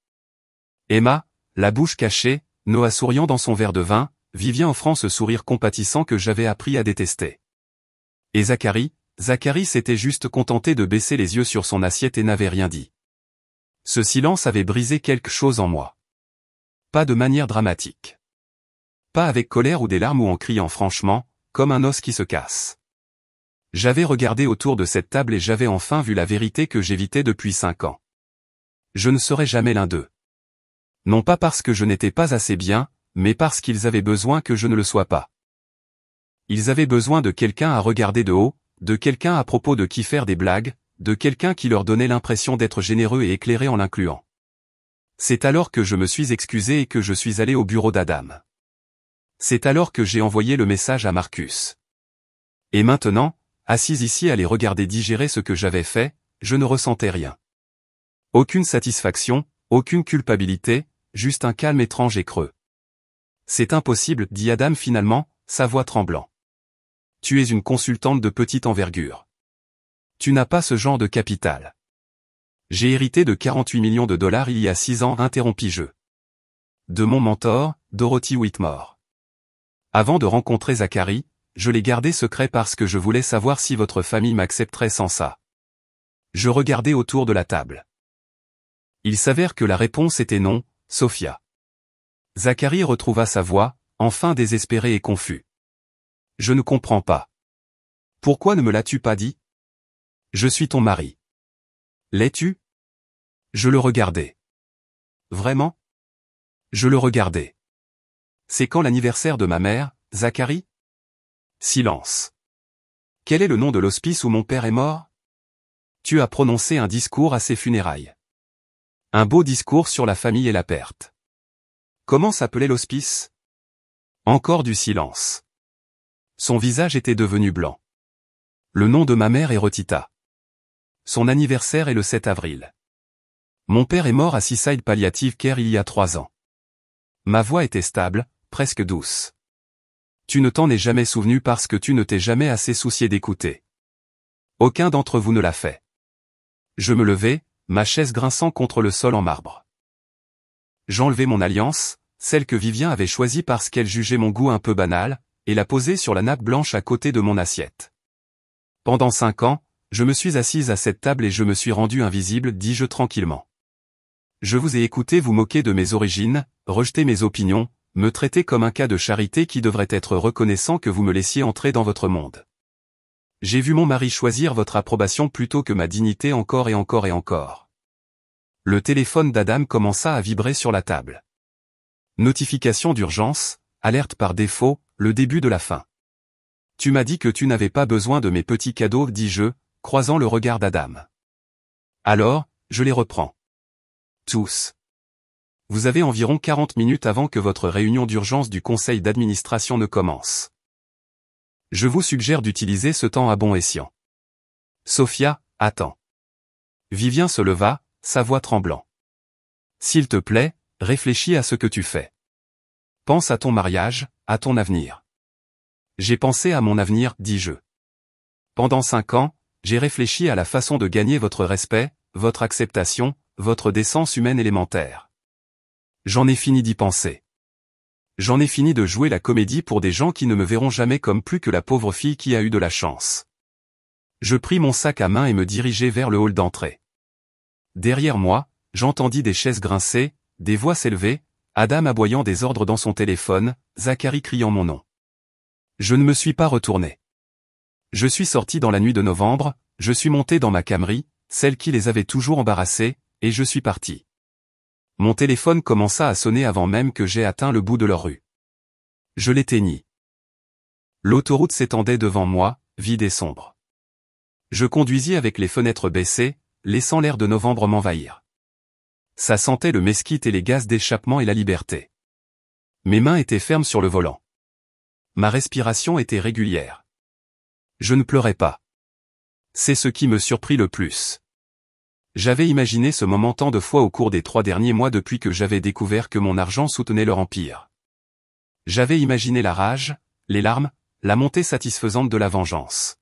[SPEAKER 1] Emma, la bouche cachée, Noah souriant dans son verre de vin, Vivien offrant ce sourire compatissant que j'avais appris à détester. Et Zacharie s'était juste contenté de baisser les yeux sur son assiette et n'avait rien dit. Ce silence avait brisé quelque chose en moi. Pas de manière dramatique. Pas avec colère ou des larmes ou en criant franchement, comme un os qui se casse. J'avais regardé autour de cette table et j'avais enfin vu la vérité que j'évitais depuis 5 ans. Je ne serai jamais l'un d'eux. Non pas parce que je n'étais pas assez bien, mais parce qu'ils avaient besoin que je ne le sois pas. Ils avaient besoin de quelqu'un à regarder de haut, de quelqu'un à propos de qui faire des blagues, de quelqu'un qui leur donnait l'impression d'être généreux et éclairé en l'incluant. C'est alors que je me suis excusé et que je suis allé au bureau d'Adam. C'est alors que j'ai envoyé le message à Marcus. Et maintenant, assise ici à les regarder digérer ce que j'avais fait, je ne ressentais rien. Aucune satisfaction, aucune culpabilité, juste un calme étrange et creux. C'est impossible, dit Adam finalement, sa voix tremblant. Tu es une consultante de petite envergure. Tu n'as pas ce genre de capital. J'ai hérité de 48 millions de dollars il y a 6 ans, interrompis-je. De mon mentor, Dorothy Whitmore. Avant de rencontrer Zachary, je l'ai gardé secret parce que je voulais savoir si votre famille m'accepterait sans ça. Je regardais autour de la table. Il s'avère que la réponse était non, Sophia. Zachary retrouva sa voix, enfin désespéré et confus. Je ne comprends pas. Pourquoi ne me l'as-tu pas dit? Je suis ton mari. L'es-tu? Je le regardais. Vraiment? Je le regardais. C'est quand l'anniversaire de ma mère, Zachary? Silence. Quel est le nom de l'hospice où mon père est mort? Tu as prononcé un discours à ses funérailles. Un beau discours sur la famille et la perte. Comment s'appelait l'hospice? Encore du silence. Son visage était devenu blanc. Le nom de ma mère est Rotita. Son anniversaire est le 7 avril. Mon père est mort à Seaside Palliative Care il y a 3 ans. Ma voix était stable, presque douce. Tu ne t'en es jamais souvenu parce que tu ne t'es jamais assez soucié d'écouter. Aucun d'entre vous ne l'a fait. Je me levai, ma chaise grinçant contre le sol en marbre. J'enlevai mon alliance, celle que Vivien avait choisie parce qu'elle jugeait mon goût un peu banal, et la posai sur la nappe blanche à côté de mon assiette. Pendant 5 ans, je me suis assise à cette table et je me suis rendu invisible, dis-je tranquillement. Je vous ai écouté vous moquer de mes origines, rejeter mes opinions, me traiter comme un cas de charité qui devrait être reconnaissant que vous me laissiez entrer dans votre monde. J'ai vu mon mari choisir votre approbation plutôt que ma dignité encore et encore et encore. Le téléphone d'Adam commença à vibrer sur la table. Notification d'urgence, alerte par défaut, le début de la fin. Tu m'as dit que tu n'avais pas besoin de mes petits cadeaux, dis-je, croisant le regard d'Adam. Alors, je les reprends. Tous. Vous avez environ 40 minutes avant que votre réunion d'urgence du conseil d'administration ne commence. Je vous suggère d'utiliser ce temps à bon escient. Sophia, attends. Vivien se leva, sa voix tremblant. S'il te plaît, réfléchis à ce que tu fais. Pense à ton mariage, à ton avenir. J'ai pensé à mon avenir, dis-je. Pendant 5 ans, j'ai réfléchi à la façon de gagner votre respect, votre acceptation, votre décence humaine élémentaire. J'en ai fini d'y penser. J'en ai fini de jouer la comédie pour des gens qui ne me verront jamais comme plus que la pauvre fille qui a eu de la chance. Je pris mon sac à main et me dirigeai vers le hall d'entrée. Derrière moi, j'entendis des chaises grincer, des voix s'élever, Adam aboyant des ordres dans son téléphone, Zachary criant mon nom. Je ne me suis pas retourné. Je suis sorti dans la nuit de novembre, je suis monté dans ma Camry, celle qui les avait toujours embarrassés, et je suis parti. Mon téléphone commença à sonner avant même que j'aie atteint le bout de leur rue. Je l'éteignis. L'autoroute s'étendait devant moi, vide et sombre. Je conduisis avec les fenêtres baissées, laissant l'air de novembre m'envahir. Ça sentait le mesquite et les gaz d'échappement et la liberté. Mes mains étaient fermes sur le volant. Ma respiration était régulière. Je ne pleurais pas. C'est ce qui me surprit le plus. J'avais imaginé ce moment tant de fois au cours des 3 derniers mois depuis que j'avais découvert que mon argent soutenait leur empire. J'avais imaginé la rage, les larmes, la montée satisfaisante de la vengeance.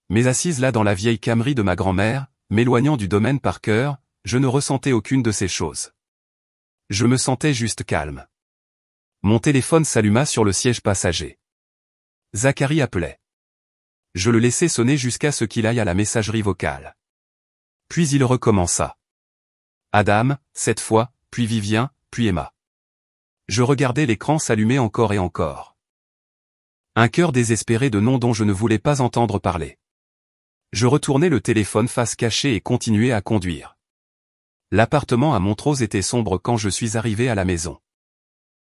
[SPEAKER 1] Mais assise là dans la vieille Camry de ma grand-mère, m'éloignant du domaine par cœur, je ne ressentais aucune de ces choses. Je me sentais juste calme. Mon téléphone s'alluma sur le siège passager. Zachary appelait. Je le laissai sonner jusqu'à ce qu'il aille à la messagerie vocale. Puis il recommença. Adam, cette fois, puis Vivien, puis Emma. Je regardais l'écran s'allumer encore et encore. Un cœur désespéré de noms dont je ne voulais pas entendre parler. Je retournai le téléphone face cachée et continuai à conduire. L'appartement à Montrose était sombre quand je suis arrivé à la maison.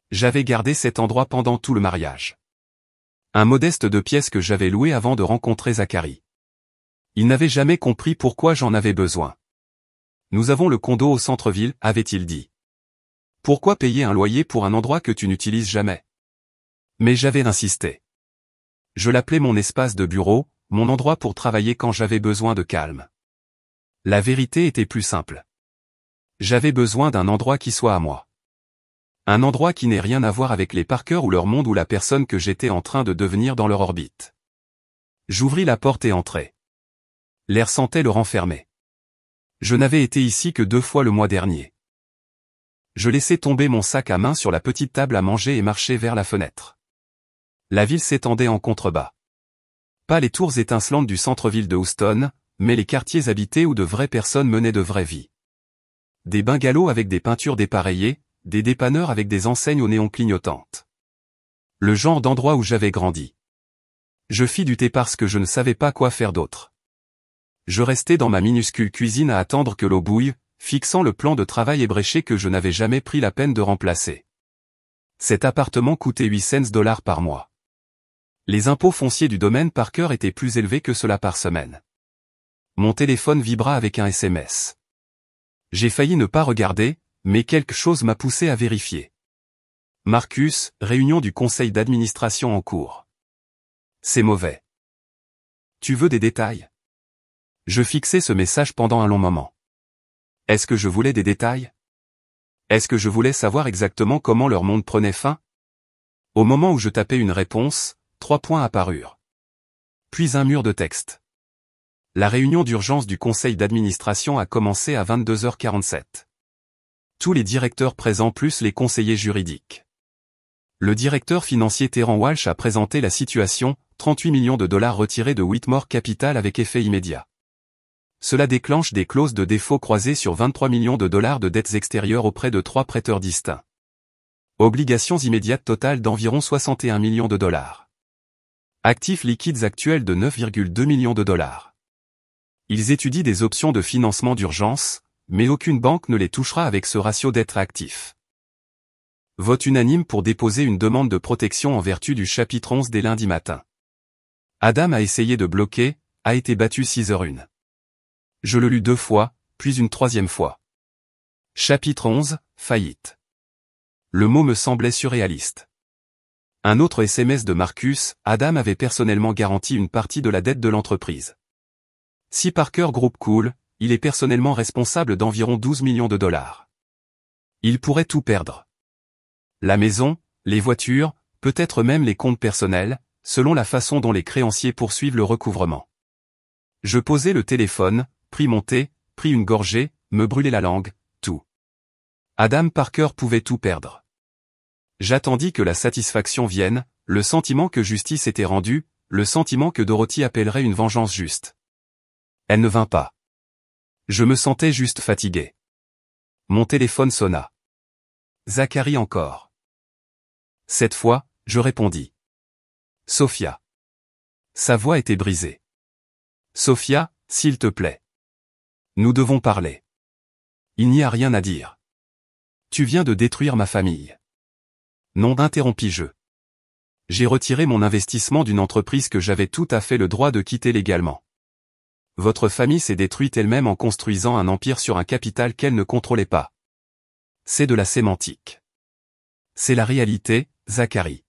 [SPEAKER 1] J'avais gardé cet endroit pendant tout le mariage. Un modeste 2 pièces que j'avais loué avant de rencontrer Zachary. Il n'avait jamais compris pourquoi j'en avais besoin. Nous avons le condo au centre-ville, avait-il dit. Pourquoi payer un loyer pour un endroit que tu n'utilises jamais? Mais j'avais insisté. Je l'appelais mon espace de bureau, mon endroit pour travailler quand j'avais besoin de calme. La vérité était plus simple. J'avais besoin d'un endroit qui soit à moi. Un endroit qui n'ait rien à voir avec les Parker ou leur monde ou la personne que j'étais en train de devenir dans leur orbite. J'ouvris la porte et entrai. L'air sentait le renfermer. Je n'avais été ici que 2 fois le mois dernier. Je laissai tomber mon sac à main sur la petite table à manger et marchai vers la fenêtre. La ville s'étendait en contrebas. Pas les tours étincelantes du centre-ville de Houston, mais les quartiers habités où de vraies personnes menaient de vraies vies. Des bungalows avec des peintures dépareillées, des dépanneurs avec des enseignes aux néons clignotantes. Le genre d'endroit où j'avais grandi. Je fis du thé parce que je ne savais pas quoi faire d'autre. Je restai dans ma minuscule cuisine à attendre que l'eau bouille, fixant le plan de travail ébréché que je n'avais jamais pris la peine de remplacer. Cet appartement coûtait 800 $ par mois. Les impôts fonciers du domaine Parker étaient plus élevés que cela par semaine. Mon téléphone vibra avec un SMS. J'ai failli ne pas regarder, mais quelque chose m'a poussé à vérifier. Marcus, réunion du conseil d'administration en cours. C'est mauvais. Tu veux des détails? Je fixai ce message pendant un long moment. Est-ce que je voulais des détails? Est-ce que je voulais savoir exactement comment leur monde prenait fin? Au moment où je tapais une réponse, 3 points apparurent. Puis un mur de texte. La réunion d'urgence du conseil d'administration a commencé à 22h47. Tous les directeurs présents plus les conseillers juridiques. Le directeur financier Terran Walsh a présenté la situation, 38 millions de dollars retirés de Whitmore Capital avec effet immédiat. Cela déclenche des clauses de défaut croisées sur 23 millions de dollars de dettes extérieures auprès de 3 prêteurs distincts. Obligations immédiates totales d'environ 61 millions de dollars. Actifs liquides actuels de 9,2 millions de dollars. Ils étudient des options de financement d'urgence, mais aucune banque ne les touchera avec ce ratio d'être actif. Vote unanime pour déposer une demande de protection en vertu du chapitre 11 dès lundi matin. Adam a essayé de bloquer, a été battu 6h01. Je le lus 2 fois, puis une 3e fois. Chapitre 11, faillite. Le mot me semblait surréaliste. Un autre SMS de Marcus, Adam avait personnellement garanti une partie de la dette de l'entreprise. Si Parker Group coule, il est personnellement responsable d'environ 12 millions de dollars. Il pourrait tout perdre. La maison, les voitures, peut-être même les comptes personnels, selon la façon dont les créanciers poursuivent le recouvrement. Je posai le téléphone, pris mon thé, pris une gorgée, me brûlai la langue, tout. Adam Parker pouvait tout perdre. J'attendis que la satisfaction vienne, le sentiment que justice était rendue, le sentiment que Dorothy appellerait une vengeance juste. Elle ne vint pas. Je me sentais juste fatigué. Mon téléphone sonna. Zachary encore. Cette fois, je répondis. Sophia. Sa voix était brisée. Sophia, s'il te plaît. Nous devons parler. Il n'y a rien à dire. Tu viens de détruire ma famille. Non, interrompis-je. J'ai retiré mon investissement d'une entreprise que j'avais tout à fait le droit de quitter légalement. Votre famille s'est détruite elle-même en construisant un empire sur un capital qu'elle ne contrôlait pas. C'est de la sémantique. C'est la réalité, Zachary.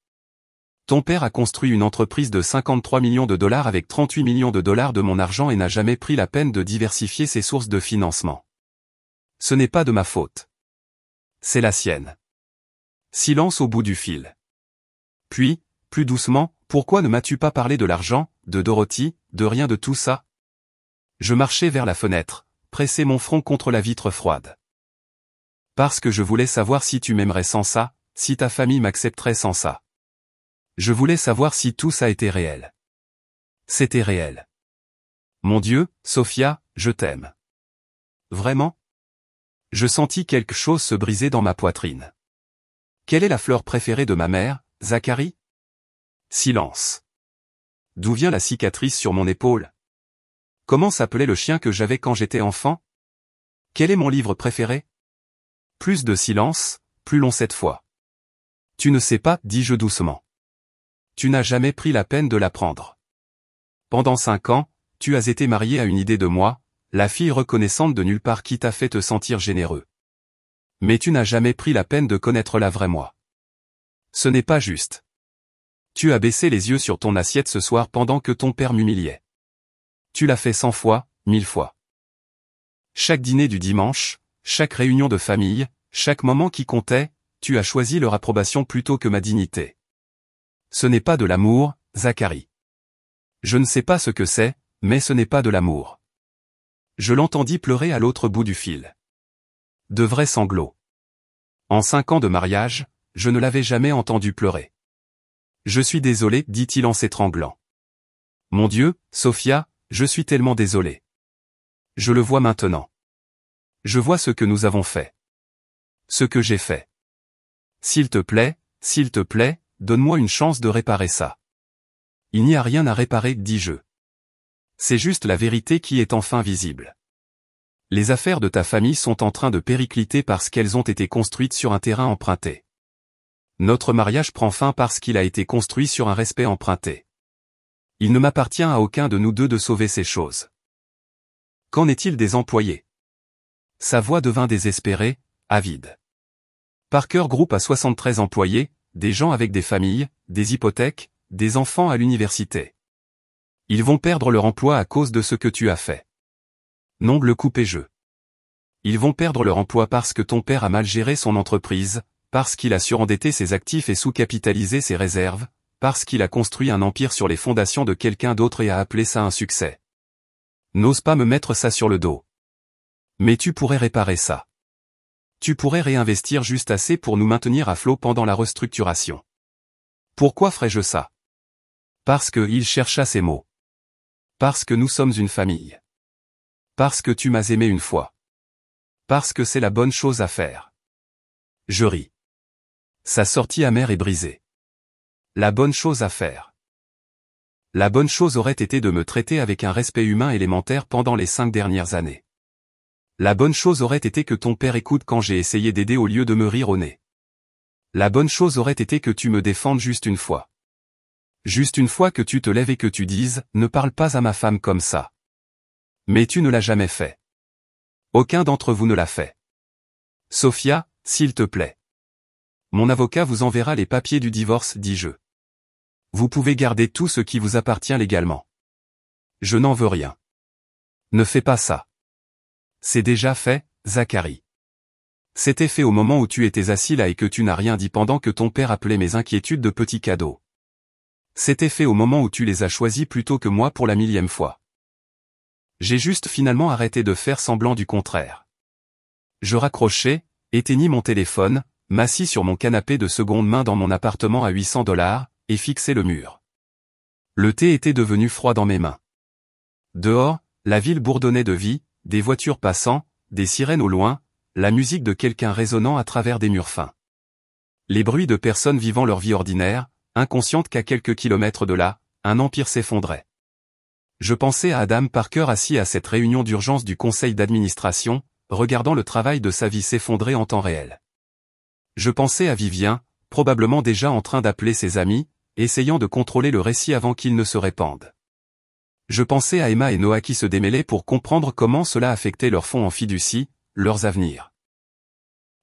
[SPEAKER 1] Ton père a construit une entreprise de 53 millions de dollars avec 38 millions de dollars de mon argent et n'a jamais pris la peine de diversifier ses sources de financement. Ce n'est pas de ma faute. C'est la sienne. Silence au bout du fil. Puis, plus doucement, pourquoi ne m'as-tu pas parlé de l'argent, de Dorothy, de rien de tout ça? Je marchai vers la fenêtre, pressai mon front contre la vitre froide. Parce que je voulais savoir si tu m'aimerais sans ça, si ta famille m'accepterait sans ça. Je voulais savoir si tout ça était réel. C'était réel. Mon Dieu, Sophia, je t'aime. Vraiment? Je sentis quelque chose se briser dans ma poitrine. Quelle est la fleur préférée de ma mère, Zachary? Silence. D'où vient la cicatrice sur mon épaule? Comment s'appelait le chien que j'avais quand j'étais enfant? Quel est mon livre préféré? Plus de silence, plus long cette fois. Tu ne sais pas, dis-je doucement. Tu n'as jamais pris la peine de l'apprendre. Pendant 5 ans, tu as été marié à une idée de moi, la fille reconnaissante de nulle part qui t'a fait te sentir généreux. Mais tu n'as jamais pris la peine de connaître la vraie moi. Ce n'est pas juste. Tu as baissé les yeux sur ton assiette ce soir pendant que ton père m'humiliait. Tu l'as fait 100 fois, 1000 fois. Chaque dîner du dimanche, chaque réunion de famille, chaque moment qui comptait, tu as choisi leur approbation plutôt que ma dignité. Ce n'est pas de l'amour, Zacharie. Je ne sais pas ce que c'est, mais ce n'est pas de l'amour. Je l'entendis pleurer à l'autre bout du fil. De vrais sanglots. En 5 ans de mariage, je ne l'avais jamais entendu pleurer. Je suis désolé, dit-il en s'étranglant. Mon Dieu, Sophia, je suis tellement désolé. Je le vois maintenant. Je vois ce que nous avons fait. Ce que j'ai fait. S'il te plaît, donne-moi une chance de réparer ça. Il n'y a rien à réparer, dis-je. C'est juste la vérité qui est enfin visible. Les affaires de ta famille sont en train de péricliter parce qu'elles ont été construites sur un terrain emprunté. Notre mariage prend fin parce qu'il a été construit sur un respect emprunté. Il ne m'appartient à aucun de nous deux de sauver ces choses. Qu'en est-il des employés? Sa voix devint désespérée, avide. Parker Group a 73 employés, des gens avec des familles, des hypothèques, des enfants à l'université. Ils vont perdre leur emploi à cause de ce que tu as fait. Non, le coupai-je. Ils vont perdre leur emploi parce que ton père a mal géré son entreprise, parce qu'il a surendetté ses actifs et sous-capitalisé ses réserves, parce qu'il a construit un empire sur les fondations de quelqu'un d'autre et a appelé ça un succès. N'ose pas me mettre ça sur le dos. Mais tu pourrais réparer ça. Tu pourrais réinvestir juste assez pour nous maintenir à flot pendant la restructuration. Pourquoi ferais-je ça? Parce que il chercha ses mots. Parce que nous sommes une famille. Parce que tu m'as aimé une fois. Parce que c'est la bonne chose à faire. Je ris. Sa sortie amère et brisée. La bonne chose à faire. La bonne chose aurait été de me traiter avec un respect humain élémentaire pendant les 5 dernières années. La bonne chose aurait été que ton père écoute quand j'ai essayé d'aider au lieu de me rire au nez. La bonne chose aurait été que tu me défendes juste une fois. Juste une fois que tu te lèves et que tu dises « Ne parle pas à ma femme comme ça ». Mais tu ne l'as jamais fait. Aucun d'entre vous ne l'a fait. Sophia, s'il te plaît. Mon avocat vous enverra les papiers du divorce, dis-je. Vous pouvez garder tout ce qui vous appartient légalement. Je n'en veux rien. Ne fais pas ça. C'est déjà fait, Zacharie. C'était fait au moment où tu étais assis là et que tu n'as rien dit pendant que ton père appelait mes inquiétudes de petits cadeaux. C'était fait au moment où tu les as choisis plutôt que moi pour la 1000e fois. J'ai juste finalement arrêté de faire semblant du contraire. Je raccrochai, éteignis mon téléphone, m'assis sur mon canapé de seconde main dans mon appartement à $800, et fixai le mur. Le thé était devenu froid dans mes mains. Dehors, la ville bourdonnait de vie, des voitures passant, des sirènes au loin, la musique de quelqu'un résonnant à travers des murs fins. Les bruits de personnes vivant leur vie ordinaire, inconscientes qu'à quelques kilomètres de là, un empire s'effondrait. Je pensais à Adam Parker assis à cette réunion d'urgence du conseil d'administration, regardant le travail de sa vie s'effondrer en temps réel. Je pensais à Vivien, probablement déjà en train d'appeler ses amis, essayant de contrôler le récit avant qu'il ne se répande. Je pensais à Emma et Noah qui se démêlaient pour comprendre comment cela affectait leurs fonds en fiducie, leurs avenirs.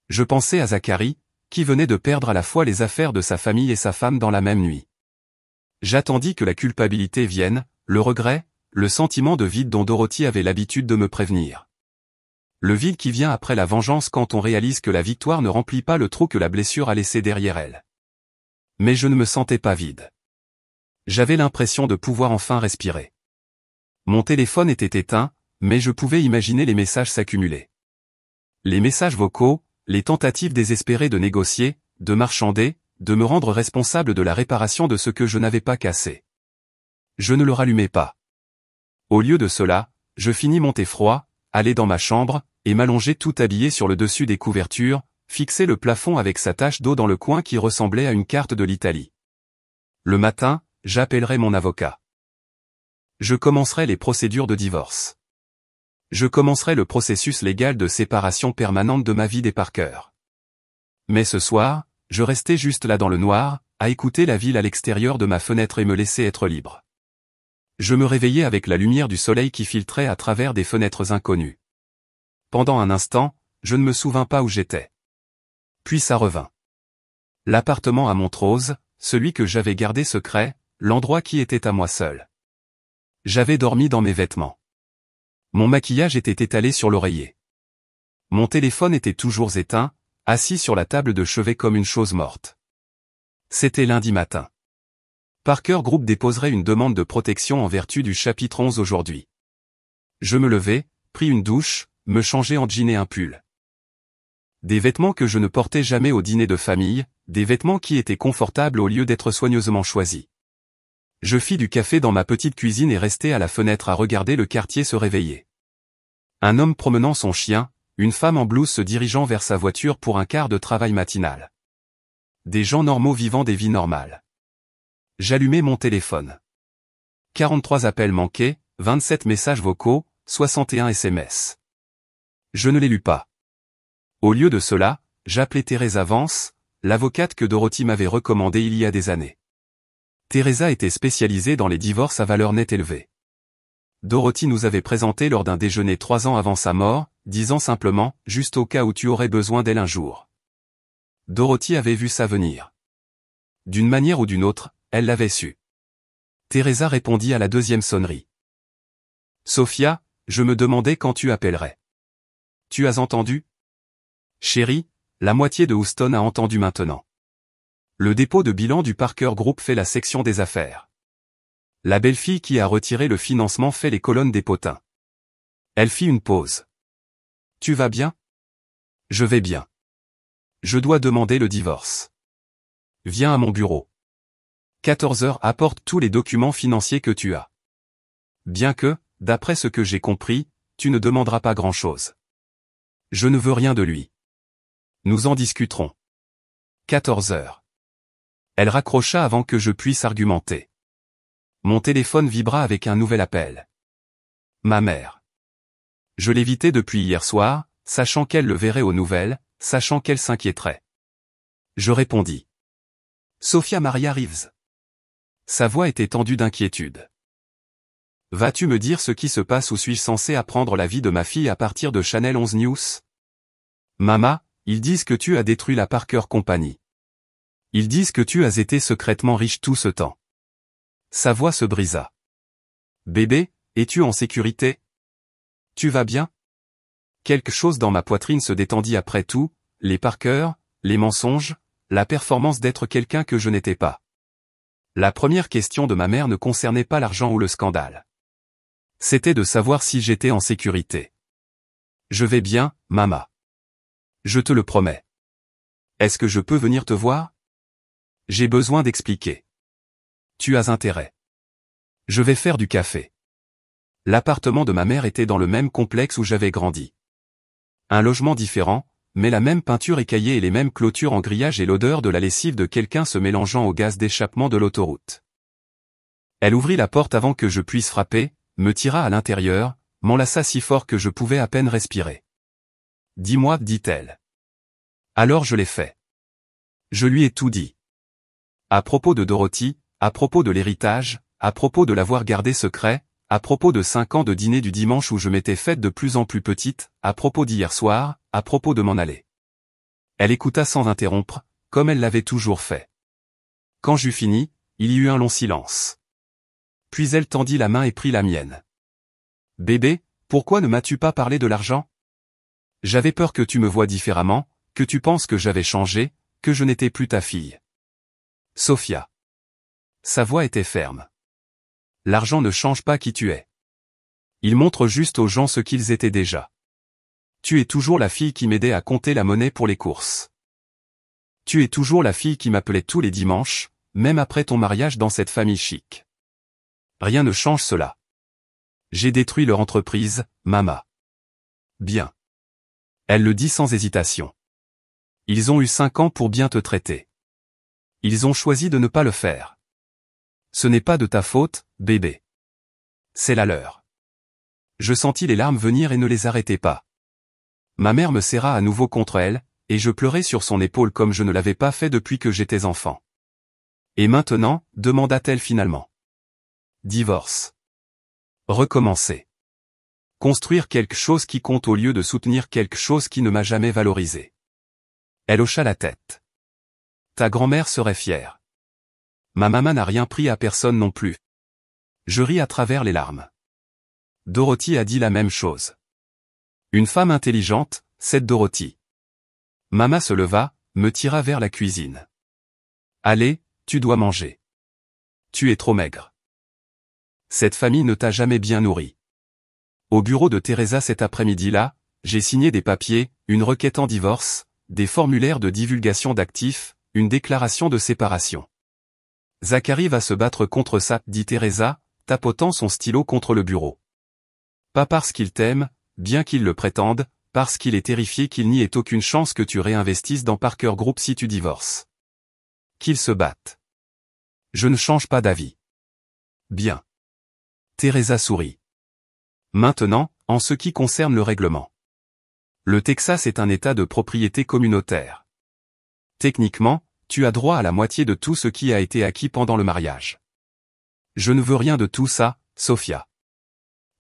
[SPEAKER 1] Je pensais à Zacharie, qui venait de perdre à la fois les affaires de sa famille et sa femme dans la même nuit. J'attendis que la culpabilité vienne, le regret, le sentiment de vide dont Dorothy avait l'habitude de me prévenir. Le vide qui vient après la vengeance quand on réalise que la victoire ne remplit pas le trou que la blessure a laissé derrière elle. Mais je ne me sentais pas vide. J'avais l'impression de pouvoir enfin respirer. Mon téléphone était éteint, mais je pouvais imaginer les messages s'accumuler. Les messages vocaux, les tentatives désespérées de négocier, de marchander, de me rendre responsable de la réparation de ce que je n'avais pas cassé. Je ne le rallumais pas. Au lieu de cela, je finis mon thé froid, allai dans ma chambre, et m'allongeai tout habillé sur le dessus des couvertures, fixai le plafond avec sa tache d'eau dans le coin qui ressemblait à une carte de l'Italie. Le matin, j'appellerai mon avocat. Je commencerai les procédures de divorce. Je commencerai le processus légal de séparation permanente de ma vie des Parker. Mais ce soir, je restais juste là dans le noir, à écouter la ville à l'extérieur de ma fenêtre et me laisser être libre. Je me réveillais avec la lumière du soleil qui filtrait à travers des fenêtres inconnues. Pendant un instant, je ne me souvins pas où j'étais. Puis ça revint. L'appartement à Montrose, celui que j'avais gardé secret, l'endroit qui était à moi seul. J'avais dormi dans mes vêtements. Mon maquillage était étalé sur l'oreiller. Mon téléphone était toujours éteint, assis sur la table de chevet comme une chose morte. C'était lundi matin. Parker Group déposerait une demande de protection en vertu du chapitre 11 aujourd'hui. Je me levai, pris une douche, me changeai en jean et un pull. Des vêtements que je ne portais jamais au dîner de famille, des vêtements qui étaient confortables au lieu d'être soigneusement choisis. Je fis du café dans ma petite cuisine et restai à la fenêtre à regarder le quartier se réveiller. Un homme promenant son chien, une femme en blouse se dirigeant vers sa voiture pour un quart de travail matinal. Des gens normaux vivant des vies normales. J'allumai mon téléphone. 43 appels manqués, 27 messages vocaux, 61 SMS. Je ne les lus pas. Au lieu de cela, j'appelai Teresa Vance, l'avocate que Dorothy m'avait recommandée il y a des années. Teresa était spécialisée dans les divorces à valeur nette élevée. Dorothy nous avait présenté lors d'un déjeuner 3 ans avant sa mort, disant simplement « juste au cas où tu aurais besoin d'elle un jour ». Dorothy avait vu ça venir. D'une manière ou d'une autre, elle l'avait su. Teresa répondit à la deuxième sonnerie. « Sophia, je me demandais quand tu appellerais. Tu as entendu ? Chérie, la moitié de Houston a entendu maintenant. Le dépôt de bilan du Parker Group fait la section des affaires. La belle-fille qui a retiré le financement fait les colonnes des potins. » Elle fit une pause. « Tu vas bien ? » « Je vais bien. Je dois demander le divorce. Viens à mon bureau. 14 heures, apporte tous les documents financiers que tu as. Bien que, d'après ce que j'ai compris, tu ne demanderas pas grand-chose. Je ne veux rien de lui. Nous en discuterons. 14 heures. Elle raccrocha avant que je puisse argumenter. Mon téléphone vibra avec un nouvel appel. Ma mère. Je l'évitais depuis hier soir, sachant qu'elle le verrait aux nouvelles, sachant qu'elle s'inquiéterait. Je répondis. Sophia Maria Reeves. Sa voix était tendue d'inquiétude. Vas-tu me dire ce qui se passe ou suis-je censé apprendre la vie de ma fille à partir de Channel 11 News? Mama, ils disent que tu as détruit la Parker Company. Ils disent que tu as été secrètement riche tout ce temps. Sa voix se brisa. Bébé, es-tu en sécurité? Tu vas bien? Quelque chose dans ma poitrine se détendit après tout, les Parker, les mensonges, la performance d'être quelqu'un que je n'étais pas. La première question de ma mère ne concernait pas l'argent ou le scandale. C'était de savoir si j'étais en sécurité. Je vais bien, Mama. Je te le promets. Est-ce que je peux venir te voir? J'ai besoin d'expliquer. Tu as intérêt. Je vais faire du café. L'appartement de ma mère était dans le même complexe où j'avais grandi. Un logement différent, mais la même peinture écaillée et les mêmes clôtures en grillage et l'odeur de la lessive de quelqu'un se mélangeant au gaz d'échappement de l'autoroute. Elle ouvrit la porte avant que je puisse frapper, me tira à l'intérieur, m'enlaça si fort que je pouvais à peine respirer. « Dis-moi, dit-elle. » Alors je l'ai fait. Je lui ai tout dit. À propos de Dorothy, à propos de l'héritage, à propos de l'avoir gardé secret, à propos de 5 ans de dîner du dimanche où je m'étais faite de plus en plus petite, à propos d'hier soir, à propos de m'en aller. Elle écouta sans interrompre, comme elle l'avait toujours fait. Quand j'eus fini, il y eut un long silence. Puis elle tendit la main et prit la mienne. « Bébé, pourquoi ne m'as-tu pas parlé de l'argent? J'avais peur que tu me voies différemment, que tu penses que j'avais changé, que je n'étais plus ta fille. » Sophia. Sa voix était ferme. L'argent ne change pas qui tu es. Il montre juste aux gens ce qu'ils étaient déjà. Tu es toujours la fille qui m'aidait à compter la monnaie pour les courses. Tu es toujours la fille qui m'appelait tous les dimanches, même après ton mariage dans cette famille chic. Rien ne change cela. J'ai détruit leur entreprise, Mama. Bien. Elle le dit sans hésitation. Ils ont eu 5 ans pour bien te traiter. Ils ont choisi de ne pas le faire. Ce n'est pas de ta faute, bébé. C'est la leur. Je sentis les larmes venir et ne les arrêtai pas. Ma mère me serra à nouveau contre elle, et je pleurai sur son épaule comme je ne l'avais pas fait depuis que j'étais enfant. Et maintenant, demanda-t-elle finalement. Divorce. Recommencer. Construire quelque chose qui compte au lieu de soutenir quelque chose qui ne m'a jamais valorisé. Elle hocha la tête. Ta grand-mère serait fière. Ma maman n'a rien pris à personne non plus. Je ris à travers les larmes. Dorothy a dit la même chose. Une femme intelligente, cette Dorothy. Maman se leva, me tira vers la cuisine. Allez, tu dois manger. Tu es trop maigre. Cette famille ne t'a jamais bien nourri. Au bureau de Teresa cet après-midi-là, j'ai signé des papiers, une requête en divorce, des formulaires de divulgation d'actifs, une déclaration de séparation. Zachary va se battre contre ça, dit Teresa, tapotant son stylo contre le bureau. Pas parce qu'il t'aime, bien qu'il le prétende, parce qu'il est terrifié qu'il n'y ait aucune chance que tu réinvestisses dans Parker Group si tu divorces. Qu'il se batte. Je ne change pas d'avis. Bien. Teresa sourit. Maintenant, en ce qui concerne le règlement. Le Texas est un État de propriété communautaire. Techniquement, tu as droit à la moitié de tout ce qui a été acquis pendant le mariage. Je ne veux rien de tout ça, Sophia.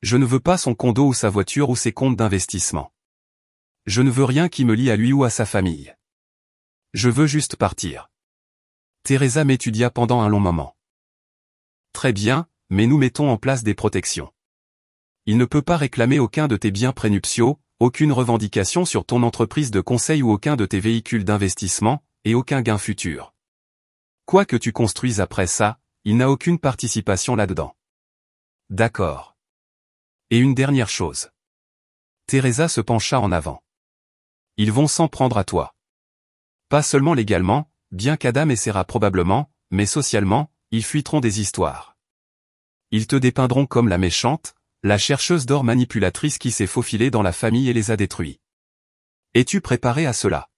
[SPEAKER 1] Je ne veux pas son condo ou sa voiture ou ses comptes d'investissement. Je ne veux rien qui me lie à lui ou à sa famille. Je veux juste partir. Teresa m'étudia pendant un long moment. Très bien, mais nous mettons en place des protections. Il ne peut pas réclamer aucun de tes biens prénuptiaux, aucune revendication sur ton entreprise de conseil ou aucun de tes véhicules d'investissement, et aucun gain futur. Quoi que tu construises après ça, il n'a aucune participation là-dedans. D'accord. Et une dernière chose. Teresa se pencha en avant. Ils vont s'en prendre à toi. Pas seulement légalement, bien qu'Adam essaiera probablement, mais socialement, ils fuiteront des histoires. Ils te dépeindront comme la méchante, la chercheuse d'or manipulatrice qui s'est faufilée dans la famille et les a détruits. Es-tu préparé à cela?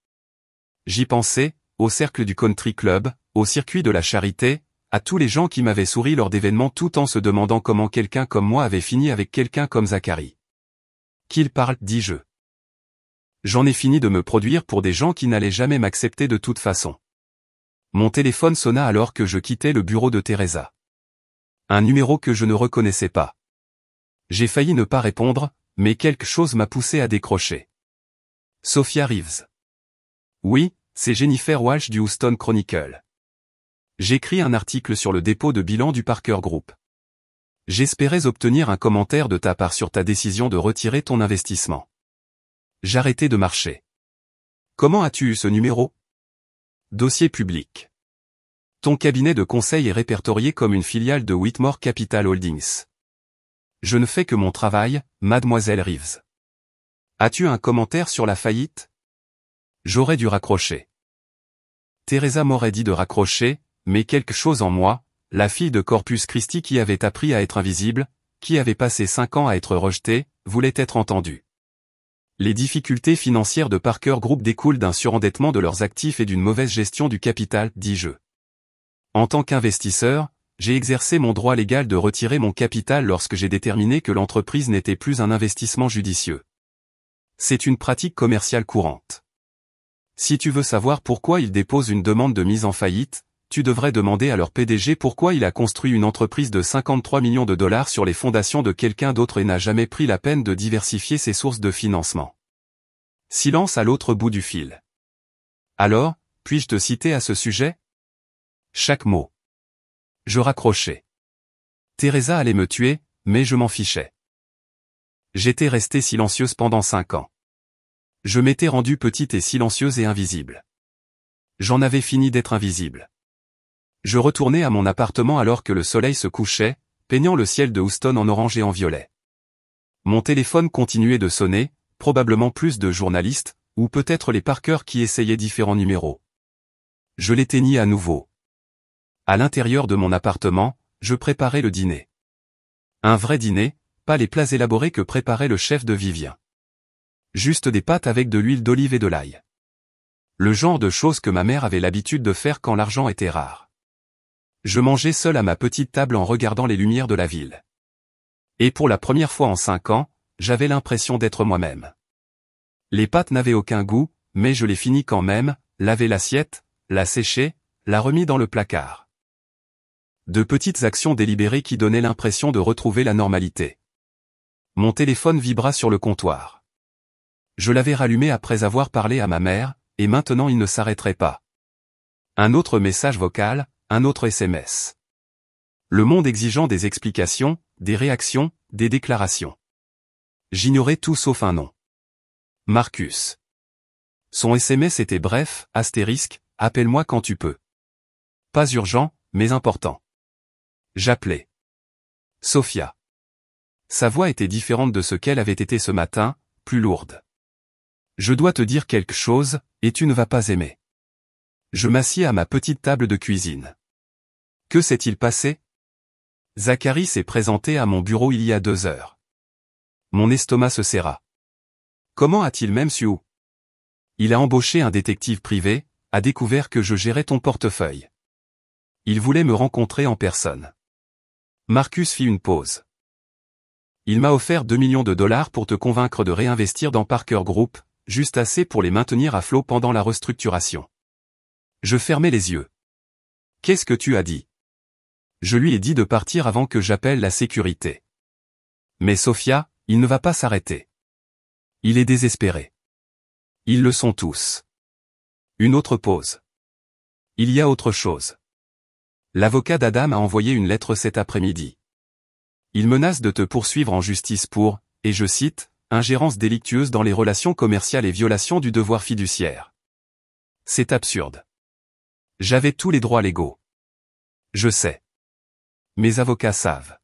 [SPEAKER 1] J'y pensais, au cercle du country club, au circuit de la charité, à tous les gens qui m'avaient souri lors d'événements tout en se demandant comment quelqu'un comme moi avait fini avec quelqu'un comme Zachary. Qu'il parle, dis-je. J'en ai fini de me produire pour des gens qui n'allaient jamais m'accepter de toute façon. Mon téléphone sonna alors que je quittais le bureau de Teresa. Un numéro que je ne reconnaissais pas. J'ai failli ne pas répondre, mais quelque chose m'a poussé à décrocher. Sophia Reeves. Oui, c'est Jennifer Walsh du Houston Chronicle. J'écris un article sur le dépôt de bilan du Parker Group. J'espérais obtenir un commentaire de ta part sur ta décision de retirer ton investissement. J'arrêtais de marcher. Comment as-tu eu ce numéro? Dossier public. Ton cabinet de conseil est répertorié comme une filiale de Whitmore Capital Holdings. Je ne fais que mon travail, mademoiselle Reeves. As-tu un commentaire sur la faillite? J'aurais dû raccrocher. Teresa m'aurait dit de raccrocher, mais quelque chose en moi, la fille de Corpus Christi qui avait appris à être invisible, qui avait passé 5 ans à être rejetée, voulait être entendue. Les difficultés financières de Parker Group découlent d'un surendettement de leurs actifs et d'une mauvaise gestion du capital, dis-je. En tant qu'investisseur, j'ai exercé mon droit légal de retirer mon capital lorsque j'ai déterminé que l'entreprise n'était plus un investissement judicieux. C'est une pratique commerciale courante. Si tu veux savoir pourquoi ils déposent une demande de mise en faillite, tu devrais demander à leur PDG pourquoi il a construit une entreprise de 53 millions de dollars sur les fondations de quelqu'un d'autre et n'a jamais pris la peine de diversifier ses sources de financement. Silence à l'autre bout du fil. Alors, puis-je te citer à ce sujet? Chaque mot. Je raccrochais. Teresa allait me tuer, mais je m'en fichais. J'étais restée silencieuse pendant 5 ans. Je m'étais rendue petite et silencieuse et invisible. J'en avais fini d'être invisible. Je retournais à mon appartement alors que le soleil se couchait, peignant le ciel de Houston en orange et en violet. Mon téléphone continuait de sonner, probablement plus de journalistes, ou peut-être les Parker qui essayaient différents numéros. Je l'éteignis à nouveau. À l'intérieur de mon appartement, je préparais le dîner. Un vrai dîner, pas les plats élaborés que préparait le chef de Vivien. Juste des pâtes avec de l'huile d'olive et de l'ail. Le genre de choses que ma mère avait l'habitude de faire quand l'argent était rare. Je mangeais seul à ma petite table en regardant les lumières de la ville. Et pour la première fois en 5 ans, j'avais l'impression d'être moi-même. Les pâtes n'avaient aucun goût, mais je les finis quand même, lavé l'assiette, la séché, la remis dans le placard. De petites actions délibérées qui donnaient l'impression de retrouver la normalité. Mon téléphone vibra sur le comptoir. Je l'avais rallumé après avoir parlé à ma mère, et maintenant il ne s'arrêterait pas. Un autre message vocal, un autre SMS. Le monde exigeant des explications, des réactions, des déclarations. J'ignorais tout sauf un nom. Marcus. Son SMS était bref, astérisque, appelle-moi quand tu peux. Pas urgent, mais important. J'appelais. Sophia. Sa voix était différente de ce qu'elle avait été ce matin, plus lourde. Je dois te dire quelque chose, et tu ne vas pas aimer. Je m'assieds à ma petite table de cuisine. Que s'est-il passé? Zacharie s'est présenté à mon bureau il y a 2 heures. Mon estomac se serra. Comment a-t-il même su où? Il a embauché un détective privé, a découvert que je gérais ton portefeuille. Il voulait me rencontrer en personne. Marcus fit une pause. Il m'a offert 2 millions de dollars pour te convaincre de réinvestir dans Parker Group, juste assez pour les maintenir à flot pendant la restructuration. Je fermai les yeux. Qu'est-ce que tu as dit? Je lui ai dit de partir avant que j'appelle la sécurité. Mais Sophia, il ne va pas s'arrêter. Il est désespéré. Ils le sont tous. Une autre pause. Il y a autre chose. L'avocat d'Adam a envoyé une lettre cet après-midi. Il menace de te poursuivre en justice pour, et je cite, ingérence délictueuse dans les relations commerciales et violation du devoir fiduciaire. C'est absurde. J'avais tous les droits légaux. Je sais. Mes avocats savent.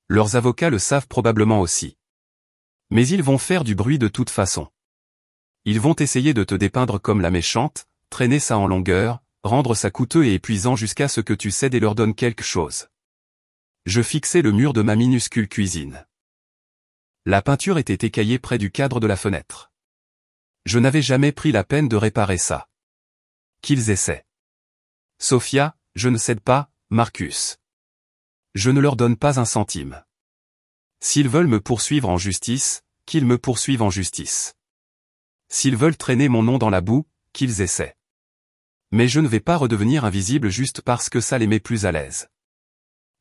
[SPEAKER 1] Leurs avocats le savent probablement aussi. Mais ils vont faire du bruit de toute façon. Ils vont essayer de te dépeindre comme la méchante, traîner ça en longueur, rendre ça coûteux et épuisant jusqu'à ce que tu cèdes et leur donnes quelque chose. Je fixai le mur de ma minuscule cuisine. La peinture était écaillée près du cadre de la fenêtre. Je n'avais jamais pris la peine de réparer ça. Qu'ils essaient. Sophia, je ne cède pas, Marcus. Je ne leur donne pas un centime. S'ils veulent me poursuivre en justice, qu'ils me poursuivent en justice. S'ils veulent traîner mon nom dans la boue, qu'ils essaient. Mais je ne vais pas redevenir invisible juste parce que ça les met plus à l'aise.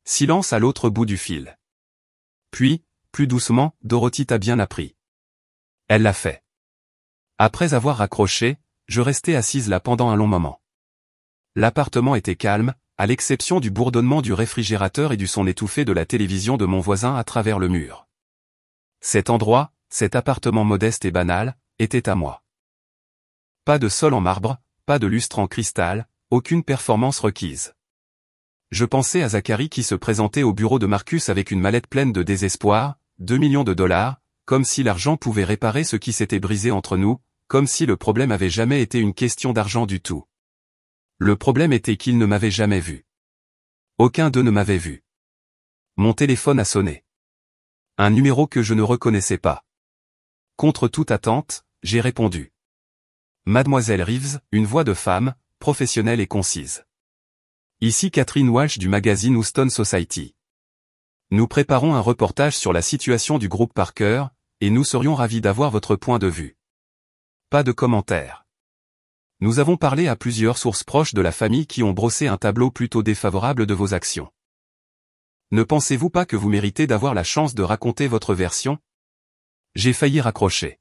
[SPEAKER 1] Silence à l'autre bout du fil. Puis, plus doucement, Dorothy t'a bien appris. Elle l'a fait. Après avoir raccroché, je restais assise là pendant un long moment. L'appartement était calme, à l'exception du bourdonnement du réfrigérateur et du son étouffé de la télévision de mon voisin à travers le mur. Cet endroit, cet appartement modeste et banal, était à moi. Pas de sol en marbre, pas de lustre en cristal, aucune performance requise. Je pensais à Zacharie qui se présentait au bureau de Marcus avec une mallette pleine de désespoir, 2 millions de dollars, comme si l'argent pouvait réparer ce qui s'était brisé entre nous, comme si le problème avait jamais été une question d'argent du tout. Le problème était qu'il ne m'avait jamais vu. Aucun d'eux ne m'avait vu. Mon téléphone a sonné. Un numéro que je ne reconnaissais pas. Contre toute attente, j'ai répondu. Mademoiselle Reeves, une voix de femme, professionnelle et concise. Ici Catherine Walsh du magazine Houston Society. Nous préparons un reportage sur la situation du groupe Parker, et nous serions ravis d'avoir votre point de vue. Pas de commentaires. Nous avons parlé à plusieurs sources proches de la famille qui ont brossé un tableau plutôt défavorable de vos actions. Ne pensez-vous pas que vous méritez d'avoir la chance de raconter votre version? J'ai failli raccrocher.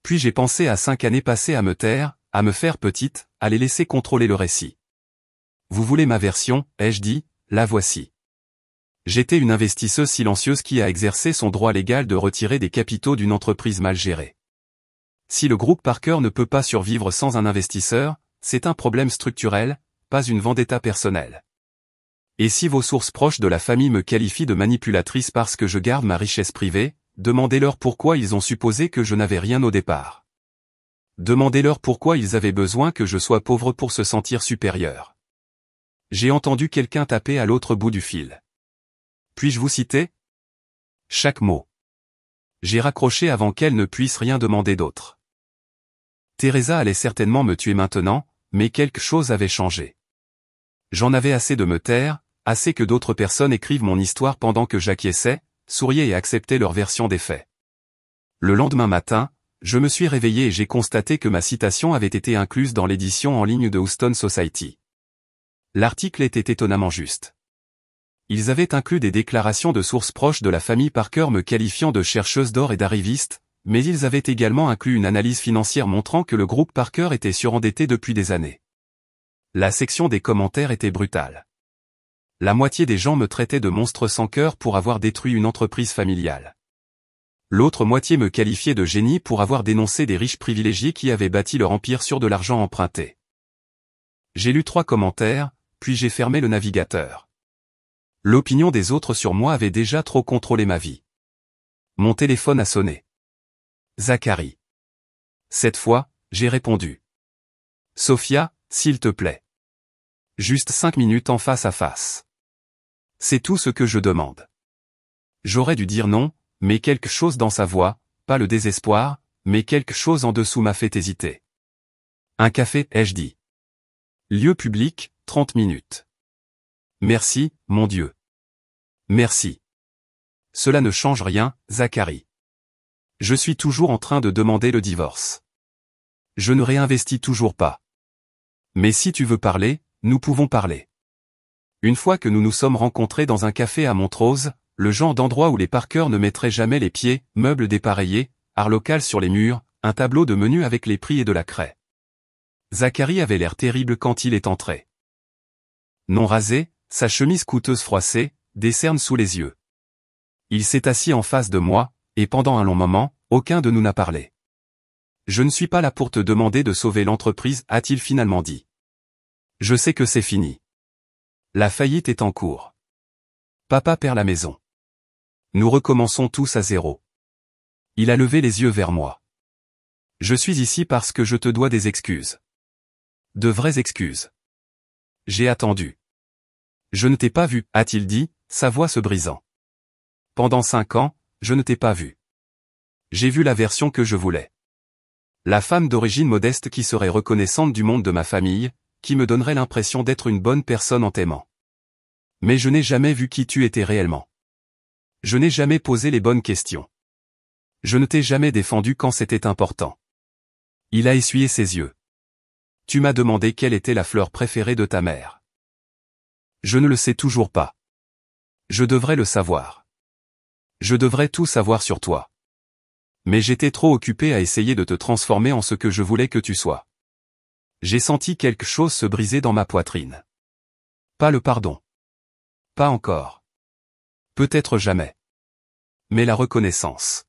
[SPEAKER 1] Puis j'ai pensé à 5 années passées à me taire, à me faire petite, à les laisser contrôler le récit. Vous voulez ma version, ai-je dit, la voici. J'étais une investisseuse silencieuse qui a exercé son droit légal de retirer des capitaux d'une entreprise mal gérée. Si le groupe Parker ne peut pas survivre sans un investisseur, c'est un problème structurel, pas une vendetta personnelle. Et si vos sources proches de la famille me qualifient de manipulatrice parce que je garde ma richesse privée, demandez-leur pourquoi ils ont supposé que je n'avais rien au départ. Demandez-leur pourquoi ils avaient besoin que je sois pauvre pour se sentir supérieur. J'ai entendu quelqu'un taper à l'autre bout du fil. Puis-je vous citer? Chaque mot. J'ai raccroché avant qu'elle ne puisse rien demander d'autre. Teresa allait certainement me tuer maintenant, mais quelque chose avait changé. J'en avais assez de me taire, assez que d'autres personnes écrivent mon histoire pendant que j'acquiesçais, souriais et acceptais leur version des faits. Le lendemain matin, je me suis réveillé et j'ai constaté que ma citation avait été incluse dans l'édition en ligne de Houston Society. L'article était étonnamment juste. Ils avaient inclus des déclarations de sources proches de la famille Parker me qualifiant de chercheuse d'or et d'arriviste, mais ils avaient également inclus une analyse financière montrant que le groupe Parker était surendetté depuis des années. La section des commentaires était brutale. La moitié des gens me traitaient de monstre sans cœur pour avoir détruit une entreprise familiale. L'autre moitié me qualifiait de génie pour avoir dénoncé des riches privilégiés qui avaient bâti leur empire sur de l'argent emprunté. J'ai lu 3 commentaires, puis j'ai fermé le navigateur. L'opinion des autres sur moi avait déjà trop contrôlé ma vie. Mon téléphone a sonné. Zachary. Cette fois, j'ai répondu. Sophia, s'il te plaît. Juste 5 minutes en face à face. C'est tout ce que je demande. J'aurais dû dire non, mais quelque chose dans sa voix, pas le désespoir, mais quelque chose en dessous m'a fait hésiter. Un café, ai-je dit. Lieu public, 30 minutes. Merci, mon Dieu. Merci. Cela ne change rien, Zachary. Je suis toujours en train de demander le divorce. Je ne réinvestis toujours pas. Mais si tu veux parler, nous pouvons parler. Une fois que nous nous sommes rencontrés dans un café à Montrose, le genre d'endroit où les Parker ne mettraient jamais les pieds, meubles dépareillés, art local sur les murs, un tableau de menu avec les prix et de la craie. Zachary avait l'air terrible quand il est entré. Non rasé, sa chemise coûteuse froissée, des cernes sous les yeux. Il s'est assis en face de moi, et pendant un long moment, aucun de nous n'a parlé. Je ne suis pas là pour te demander de sauver l'entreprise, a-t-il finalement dit. Je sais que c'est fini. La faillite est en cours. Papa perd la maison. Nous recommençons tous à zéro. Il a levé les yeux vers moi. Je suis ici parce que je te dois des excuses. De vraies excuses. J'ai attendu. Je ne t'ai pas vu, a-t-il dit, sa voix se brisant. Pendant 5 ans, je ne t'ai pas vu. J'ai vu la version que je voulais. La femme d'origine modeste qui serait reconnaissante du monde de ma famille, qui me donnerait l'impression d'être une bonne personne en t'aimant. Mais je n'ai jamais vu qui tu étais réellement. Je n'ai jamais posé les bonnes questions. Je ne t'ai jamais défendu quand c'était important. Il a essuyé ses yeux. Tu m'as demandé quelle était la fleur préférée de ta mère. Je ne le sais toujours pas. Je devrais le savoir. Je devrais tout savoir sur toi. Mais j'étais trop occupé à essayer de te transformer en ce que je voulais que tu sois. J'ai senti quelque chose se briser dans ma poitrine. Pas le pardon. Pas encore. Peut-être jamais. Mais la reconnaissance.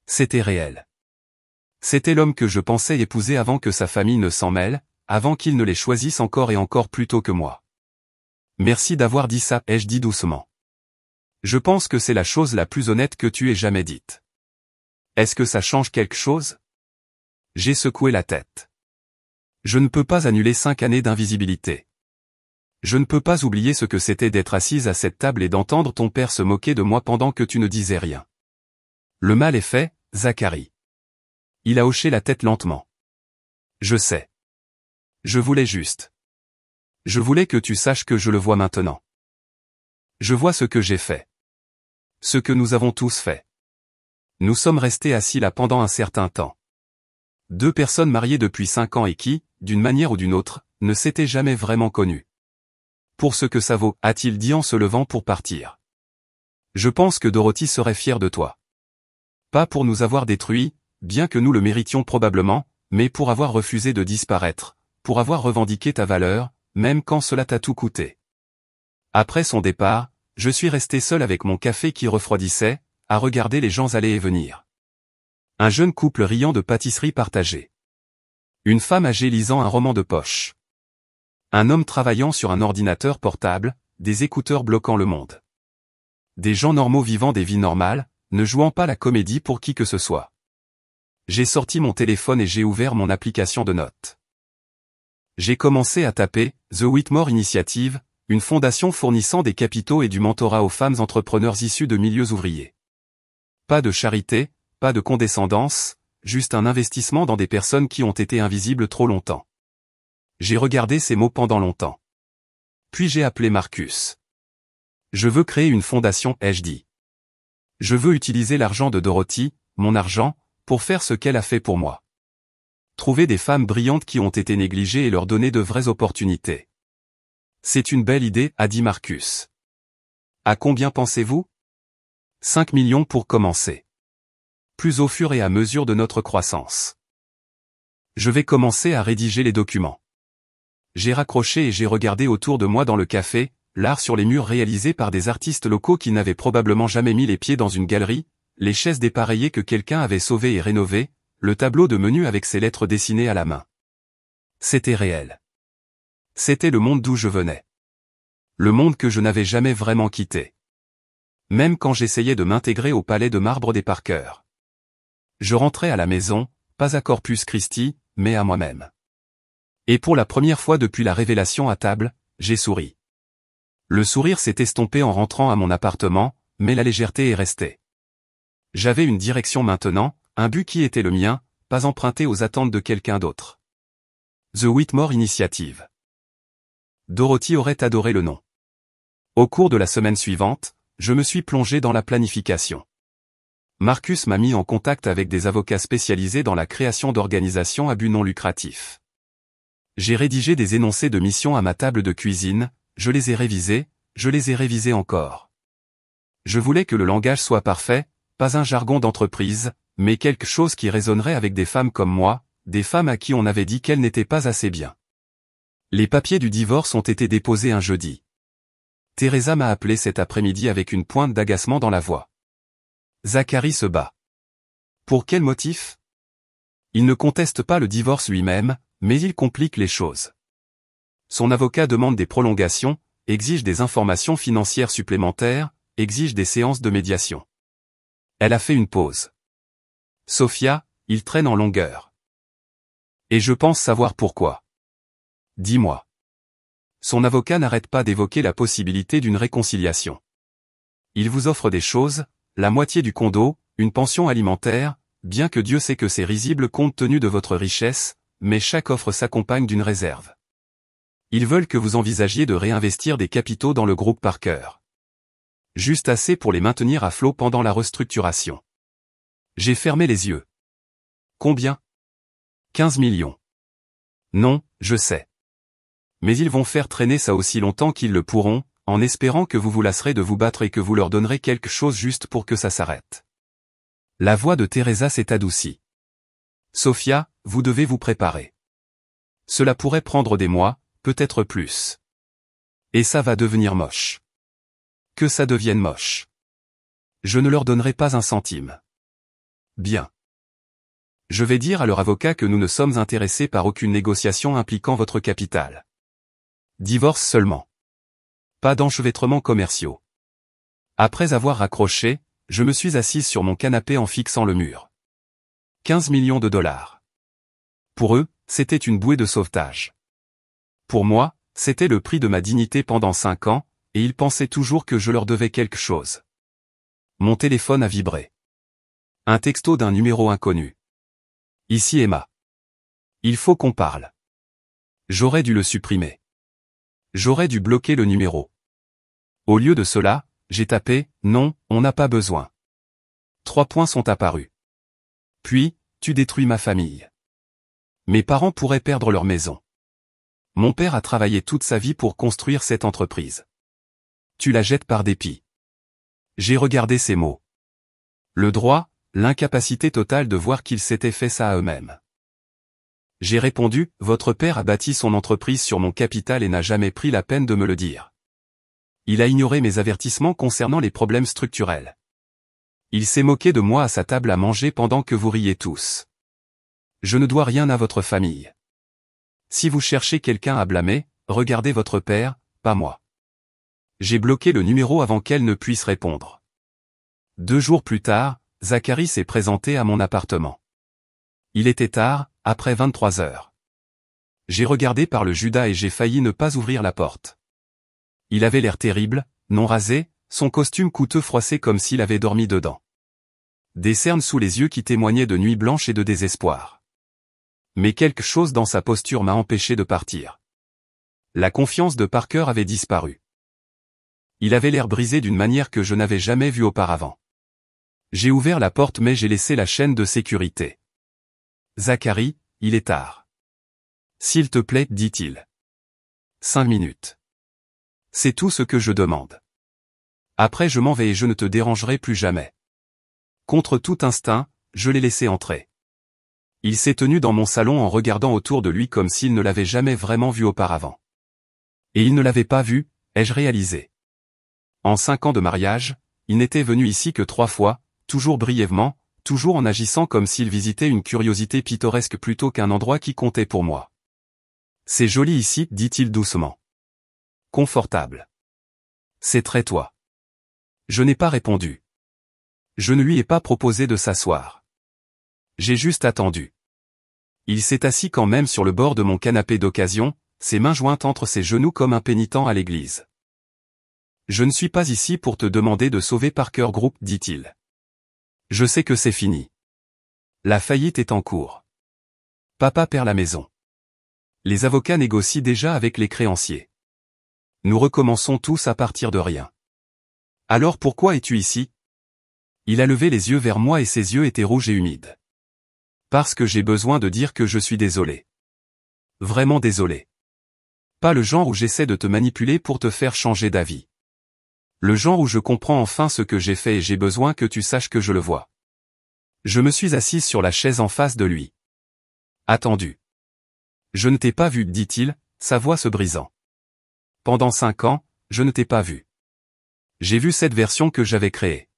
[SPEAKER 1] C'était réel. C'était l'homme que je pensais épouser avant que sa famille ne s'en mêle, avant qu'il ne les choisisse encore et encore plus tôt que moi. Merci d'avoir dit ça, ai-je dit doucement. Je pense que c'est la chose la plus honnête que tu aies jamais dite. Est-ce que ça change quelque chose? J'ai secoué la tête. Je ne peux pas annuler 5 années d'invisibilité. Je ne peux pas oublier ce que c'était d'être assise à cette table et d'entendre ton père se moquer de moi pendant que tu ne disais rien. Le mal est fait, Zachary. Il a hoché la tête lentement. Je sais. Je voulais juste. Je voulais que tu saches que je le vois maintenant. Je vois ce que j'ai fait. Ce que nous avons tous fait. Nous sommes restés assis là pendant un certain temps. 2 personnes mariées depuis 5 ans et qui, d'une manière ou d'une autre, ne s'étaient jamais vraiment connues. Pour ce que ça vaut, a-t-il dit en se levant pour partir. Je pense que Dorothy serait fière de toi. Pas pour nous avoir détruits, bien que nous le méritions probablement, mais pour avoir refusé de disparaître, pour avoir revendiqué ta valeur, même quand cela t'a tout coûté. Après son départ, je suis resté seul avec mon café qui refroidissait, à regarder les gens aller et venir. Un jeune couple riant de pâtisseries partagées. Une femme âgée lisant un roman de poche. Un homme travaillant sur un ordinateur portable, des écouteurs bloquant le monde. Des gens normaux vivant des vies normales, ne jouant pas la comédie pour qui que ce soit. J'ai sorti mon téléphone et j'ai ouvert mon application de notes. J'ai commencé à taper « The Whitmore Initiative », une fondation fournissant des capitaux et du mentorat aux femmes entrepreneurs issues de milieux ouvriers. Pas de charité, pas de condescendance, juste un investissement dans des personnes qui ont été invisibles trop longtemps. J'ai regardé ces mots pendant longtemps. Puis j'ai appelé Marcus. Je veux créer une fondation, ai-je dit. Je veux utiliser l'argent de Dorothy, mon argent, pour faire ce qu'elle a fait pour moi. Trouver des femmes brillantes qui ont été négligées et leur donner de vraies opportunités. C'est une belle idée, a dit Marcus. À combien pensez-vous? 5 millions pour commencer. plus au fur et à mesure de notre croissance. Je vais commencer à rédiger les documents. J'ai raccroché et j'ai regardé autour de moi dans le café, l'art sur les murs réalisé par des artistes locaux qui n'avaient probablement jamais mis les pieds dans une galerie, les chaises dépareillées que quelqu'un avait sauvées et rénovées, le tableau de menu avec ses lettres dessinées à la main. C'était réel. C'était le monde d'où je venais. Le monde que je n'avais jamais vraiment quitté. Même quand j'essayais de m'intégrer au palais de marbre des Parker. Je rentrais à la maison, pas à Corpus Christi, mais à moi-même. Et pour la première fois depuis la révélation à table, j'ai souri. Le sourire s'est estompé en rentrant à mon appartement, mais la légèreté est restée. J'avais une direction maintenant, un but qui était le mien, pas emprunté aux attentes de quelqu'un d'autre. The Whitmore Initiative. Dorothy aurait adoré le nom. Au cours de la semaine suivante, je me suis plongé dans la planification. Marcus m'a mis en contact avec des avocats spécialisés dans la création d'organisations à but non lucratif. J'ai rédigé des énoncés de mission à ma table de cuisine, je les ai révisés encore. Je voulais que le langage soit parfait, pas un jargon d'entreprise, mais quelque chose qui résonnerait avec des femmes comme moi, des femmes à qui on avait dit qu'elles n'étaient pas assez bien. Les papiers du divorce ont été déposés un jeudi. Teresa m'a appelé cet après-midi avec une pointe d'agacement dans la voix. Zachary se bat. Pour quel motif? Il ne conteste pas le divorce lui-même, mais il complique les choses. Son avocat demande des prolongations, exige des informations financières supplémentaires, exige des séances de médiation. Elle a fait une pause. Sophia, il traîne en longueur. Et je pense savoir pourquoi. Dis-moi. Son avocat n'arrête pas d'évoquer la possibilité d'une réconciliation. Il vous offre des choses, la moitié du condo, une pension alimentaire, bien que Dieu sait que c'est risible compte tenu de votre richesse, mais chaque offre s'accompagne d'une réserve. Ils veulent que vous envisagiez de réinvestir des capitaux dans le groupe Parker. Juste assez pour les maintenir à flot pendant la restructuration. J'ai fermé les yeux. Combien? 15 millions. Non, je sais. Mais ils vont faire traîner ça aussi longtemps qu'ils le pourront, en espérant que vous vous lasserez de vous battre et que vous leur donnerez quelque chose juste pour que ça s'arrête. La voix de Teresa s'est adoucie. Sophia, vous devez vous préparer. Cela pourrait prendre des mois, peut-être plus. Et ça va devenir moche. Que ça devienne moche. Je ne leur donnerai pas un centime. Bien. Je vais dire à leur avocat que nous ne sommes intéressés par aucune négociation impliquant votre capital. Divorce seulement. Pas d'enchevêtrements commerciaux. Après avoir raccroché, je me suis assise sur mon canapé en fixant le mur. 15 millions de dollars. Pour eux, c'était une bouée de sauvetage. Pour moi, c'était le prix de ma dignité pendant 5 ans, et ils pensaient toujours que je leur devais quelque chose. Mon téléphone a vibré. Un texto d'un numéro inconnu. Ici Emma. Il faut qu'on parle. J'aurais dû le supprimer. J'aurais dû bloquer le numéro. Au lieu de cela, j'ai tapé « Non, on n'a pas besoin ». 3 points sont apparus. Puis, tu détruis ma famille. Mes parents pourraient perdre leur maison. Mon père a travaillé toute sa vie pour construire cette entreprise. Tu la jettes par dépit. J'ai regardé ces mots. Le droit, l'incapacité totale de voir qu'ils s'étaient fait ça à eux-mêmes. J'ai répondu, votre père a bâti son entreprise sur mon capital et n'a jamais pris la peine de me le dire. Il a ignoré mes avertissements concernant les problèmes structurels. Il s'est moqué de moi à sa table à manger pendant que vous riez tous. Je ne dois rien à votre famille. Si vous cherchez quelqu'un à blâmer, regardez votre père, pas moi. J'ai bloqué le numéro avant qu'elle ne puisse répondre. 2 jours plus tard, Zachary s'est présenté à mon appartement. Il était tard, après 23 heures. J'ai regardé par le Judas et j'ai failli ne pas ouvrir la porte. Il avait l'air terrible, non rasé, son costume coûteux froissé comme s'il avait dormi dedans. Des cernes sous les yeux qui témoignaient de nuit blanche et de désespoir. Mais quelque chose dans sa posture m'a empêché de partir. La confiance de Parker avait disparu. Il avait l'air brisé d'une manière que je n'avais jamais vue auparavant. J'ai ouvert la porte mais j'ai laissé la chaîne de sécurité. Zachary, il est tard. S'il te plaît, dit-il. 5 minutes. C'est tout ce que je demande. Après je m'en vais et je ne te dérangerai plus jamais. Contre tout instinct, je l'ai laissé entrer. Il s'est tenu dans mon salon en regardant autour de lui comme s'il ne l'avait jamais vraiment vu auparavant. Et il ne l'avait pas vu, ai-je réalisé. En 5 ans de mariage, il n'était venu ici que 3 fois, toujours brièvement, toujours en agissant comme s'il visitait une curiosité pittoresque plutôt qu'un endroit qui comptait pour moi. C'est joli ici, dit-il doucement. Confortable. C'est très toi. Je n'ai pas répondu. Je ne lui ai pas proposé de s'asseoir. J'ai juste attendu. Il s'est assis quand même sur le bord de mon canapé d'occasion, ses mains jointes entre ses genoux comme un pénitent à l'église. Je ne suis pas ici pour te demander de sauver Parker Group, dit-il. Je sais que c'est fini. La faillite est en cours. Papa perd la maison. Les avocats négocient déjà avec les créanciers. Nous recommençons tous à partir de rien. Alors pourquoi es-tu ici? Il a levé les yeux vers moi et ses yeux étaient rouges et humides. Parce que j'ai besoin de dire que je suis désolé. Vraiment désolé. Pas le genre où j'essaie de te manipuler pour te faire changer d'avis. Le genre où je comprends enfin ce que j'ai fait et j'ai besoin que tu saches que je le vois. Je me suis assise sur la chaise en face de lui. Attendu. Je ne t'ai pas vu, dit-il, sa voix se brisant. Pendant 5 ans, je ne t'ai pas vu. J'ai vu cette version que j'avais créée.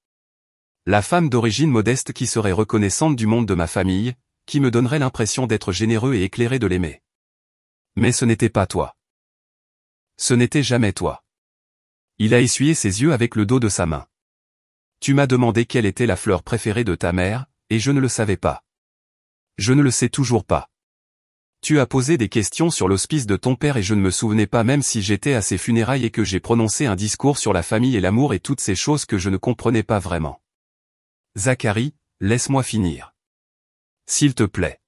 [SPEAKER 1] La femme d'origine modeste qui serait reconnaissante du monde de ma famille, qui me donnerait l'impression d'être généreux et éclairé de l'aimer. Mais ce n'était pas toi. Ce n'était jamais toi. Il a essuyé ses yeux avec le dos de sa main. Tu m'as demandé quelle était la fleur préférée de ta mère, et je ne le savais pas. Je ne le sais toujours pas. Tu as posé des questions sur l'hospice de ton père et je ne me souvenais pas même si j'étais à ses funérailles et que j'ai prononcé un discours sur la famille et l'amour et toutes ces choses que je ne comprenais pas vraiment. Zacharie, laisse-moi finir. S'il te plaît.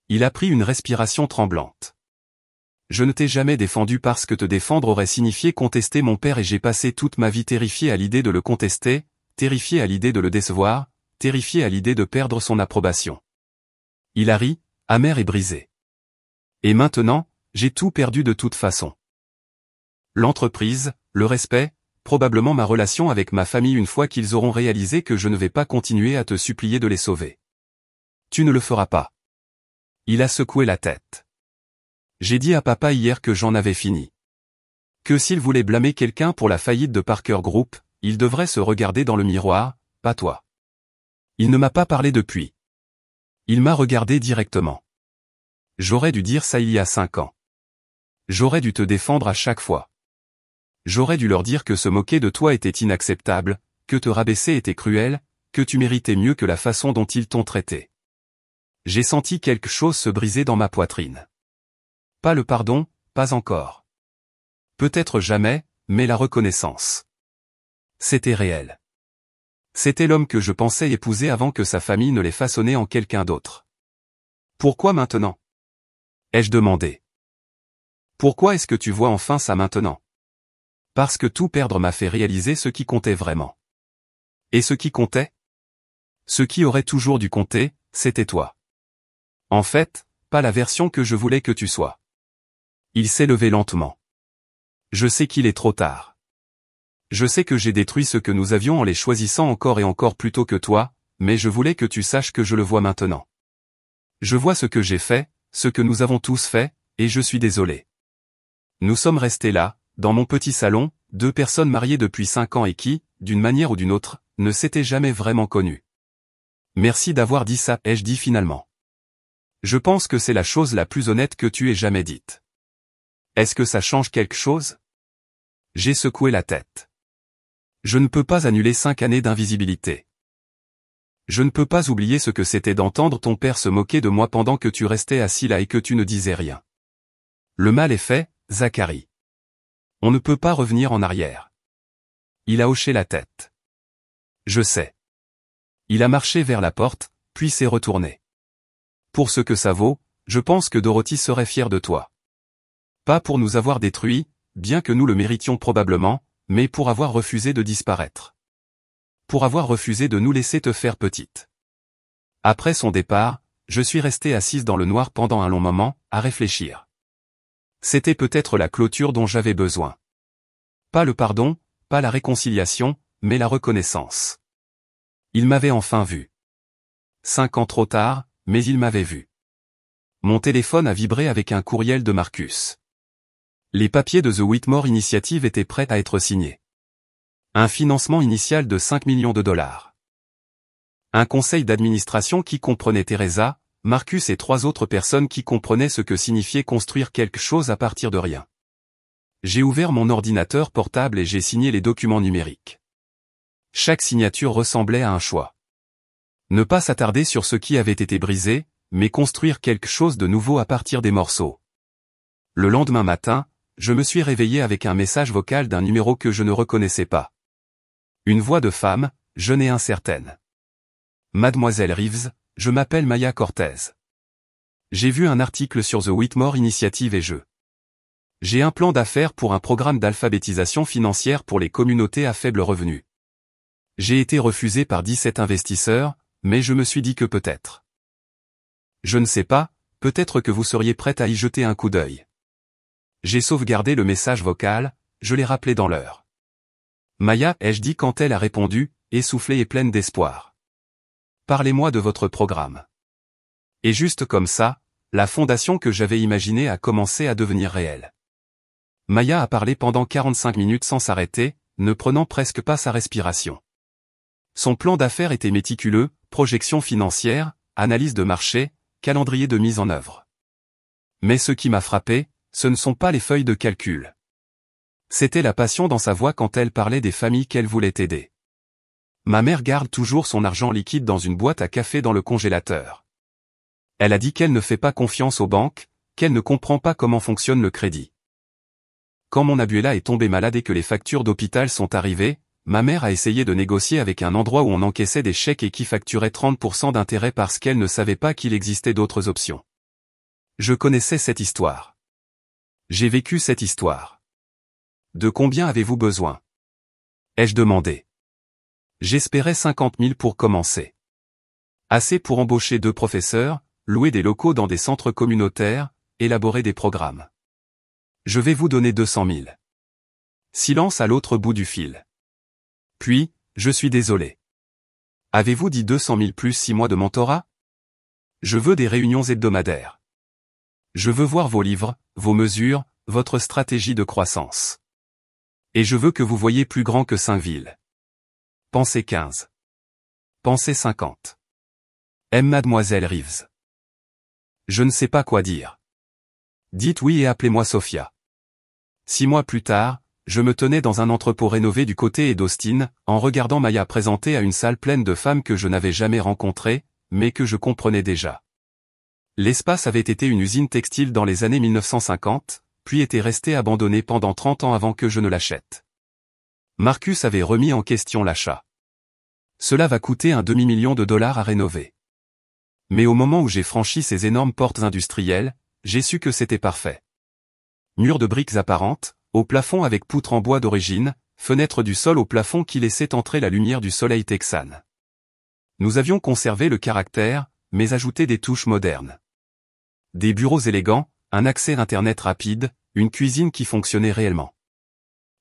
[SPEAKER 1] Il a pris une respiration tremblante. Je ne t'ai jamais défendu parce que te défendre aurait signifié contester mon père et j'ai passé toute ma vie terrifié à l'idée de le contester, terrifié à l'idée de le décevoir, terrifié à l'idée de perdre son approbation. Il a ri, amer et brisé. Et maintenant, j'ai tout perdu de toute façon. L'entreprise, le respect, probablement ma relation avec ma famille une fois qu'ils auront réalisé que je ne vais pas continuer à te supplier de les sauver. Tu ne le feras pas. Il a secoué la tête. J'ai dit à papa hier que j'en avais fini. Que s'il voulait blâmer quelqu'un pour la faillite de Parker Group, il devrait se regarder dans le miroir, pas toi. Il ne m'a pas parlé depuis. Il m'a regardé directement. J'aurais dû dire ça il y a 5 ans. J'aurais dû te défendre à chaque fois. J'aurais dû leur dire que se moquer de toi était inacceptable, que te rabaisser était cruel, que tu méritais mieux que la façon dont ils t'ont traité. J'ai senti quelque chose se briser dans ma poitrine. Pas le pardon, pas encore. Peut-être jamais, mais la reconnaissance. C'était réel. C'était l'homme que je pensais épouser avant que sa famille ne l'ait façonné en quelqu'un d'autre. Pourquoi maintenant? Ai-je demandé. Pourquoi est-ce que tu vois enfin ça maintenant? Parce que tout perdre m'a fait réaliser ce qui comptait vraiment. Et ce qui comptait? Ce qui aurait toujours dû compter, c'était toi. En fait, pas la version que je voulais que tu sois. Il s'est levé lentement. Je sais qu'il est trop tard. Je sais que j'ai détruit ce que nous avions en les choisissant encore et encore plutôt que toi, mais je voulais que tu saches que je le vois maintenant. Je vois ce que j'ai fait, ce que nous avons tous fait, et je suis désolé. Nous sommes restés là, dans mon petit salon, 2 personnes mariées depuis 5 ans et qui, d'une manière ou d'une autre, ne s'étaient jamais vraiment connues. Merci d'avoir dit ça, ai-je dit finalement. Je pense que c'est la chose la plus honnête que tu aies jamais dite. Est-ce que ça change quelque chose? J'ai secoué la tête. Je ne peux pas annuler 5 années d'invisibilité. Je ne peux pas oublier ce que c'était d'entendre ton père se moquer de moi pendant que tu restais assis là et que tu ne disais rien. Le mal est fait, Zacharie. On ne peut pas revenir en arrière. Il a hoché la tête. Je sais. Il a marché vers la porte, puis s'est retourné. Pour ce que ça vaut, je pense que Dorothy serait fière de toi. Pas pour nous avoir détruits, bien que nous le méritions probablement, mais pour avoir refusé de disparaître. Pour avoir refusé de nous laisser te faire petite. Après son départ, je suis restée assise dans le noir pendant un long moment, à réfléchir. C'était peut-être la clôture dont j'avais besoin. Pas le pardon, pas la réconciliation, mais la reconnaissance. Il m'avait enfin vu. 5 ans trop tard, mais il m'avait vu. Mon téléphone a vibré avec un courriel de Marcus. Les papiers de The Whitmore Initiative étaient prêts à être signés. Un financement initial de 5 millions de dollars. Un conseil d'administration qui comprenait Teresa, Marcus et 3 autres personnes qui comprenaient ce que signifiait construire quelque chose à partir de rien. J'ai ouvert mon ordinateur portable et j'ai signé les documents numériques. Chaque signature ressemblait à un choix. Ne pas s'attarder sur ce qui avait été brisé, mais construire quelque chose de nouveau à partir des morceaux. Le lendemain matin, je me suis réveillé avec un message vocal d'un numéro que je ne reconnaissais pas. Une voix de femme, jeune et incertaine. Mademoiselle Reeves, je m'appelle Maya Cortez. J'ai vu un article sur The Whitmore Initiative et j'ai un plan d'affaires pour un programme d'alphabétisation financière pour les communautés à faible revenu. J'ai été refusé par 17 investisseurs, mais je me suis dit que peut-être. Je ne sais pas, peut-être que vous seriez prête à y jeter un coup d'œil. J'ai sauvegardé le message vocal, je l'ai rappelé dans l'heure. Maya, ai-je dit quand elle a répondu, essoufflée et pleine d'espoir. Parlez-moi de votre programme. Et juste comme ça, la fondation que j'avais imaginée a commencé à devenir réelle. Maya a parlé pendant 45 minutes sans s'arrêter, ne prenant presque pas sa respiration. Son plan d'affaires était méticuleux, projection financière, analyse de marché, calendrier de mise en œuvre. Mais ce qui m'a frappé, ce ne sont pas les feuilles de calcul. C'était la passion dans sa voix quand elle parlait des familles qu'elle voulait aider. Ma mère garde toujours son argent liquide dans une boîte à café dans le congélateur. Elle a dit qu'elle ne fait pas confiance aux banques, qu'elle ne comprend pas comment fonctionne le crédit. Quand mon abuela est tombée malade et que les factures d'hôpital sont arrivées, ma mère a essayé de négocier avec un endroit où on encaissait des chèques et qui facturait 30% d'intérêt parce qu'elle ne savait pas qu'il existait d'autres options. Je connaissais cette histoire. J'ai vécu cette histoire. De combien avez-vous besoin? Ai-je demandé. J'espérais 50 000 pour commencer. Assez pour embaucher 2 professeurs, louer des locaux dans des centres communautaires, élaborer des programmes. Je vais vous donner 200 000. Silence à l'autre bout du fil. Puis, je suis désolé. Avez-vous dit 200 000 plus 6 mois de mentorat? Je veux des réunions hebdomadaires. Je veux voir vos livres, vos mesures, votre stratégie de croissance. Et je veux que vous voyiez plus grand que 5 villes. Pensez 15. Pensez 50. Mademoiselle Reeves. Je ne sais pas quoi dire. Dites oui et appelez-moi Sophia. 6 mois plus tard, je me tenais dans un entrepôt rénové du côté d'Austin, en regardant Maya présenter à une salle pleine de femmes que je n'avais jamais rencontrées, mais que je comprenais déjà. L'espace avait été une usine textile dans les années 1950, puis était resté abandonné pendant 30 ans avant que je ne l'achète. Marcus avait remis en question l'achat. Cela va coûter un demi-million de dollars à rénover. Mais au moment où j'ai franchi ces énormes portes industrielles, j'ai su que c'était parfait. Murs de briques apparentes, au plafond avec poutres en bois d'origine, fenêtres du sol au plafond qui laissaient entrer la lumière du soleil texan. Nous avions conservé le caractère, mais ajouté des touches modernes. Des bureaux élégants, un accès Internet rapide, une cuisine qui fonctionnait réellement.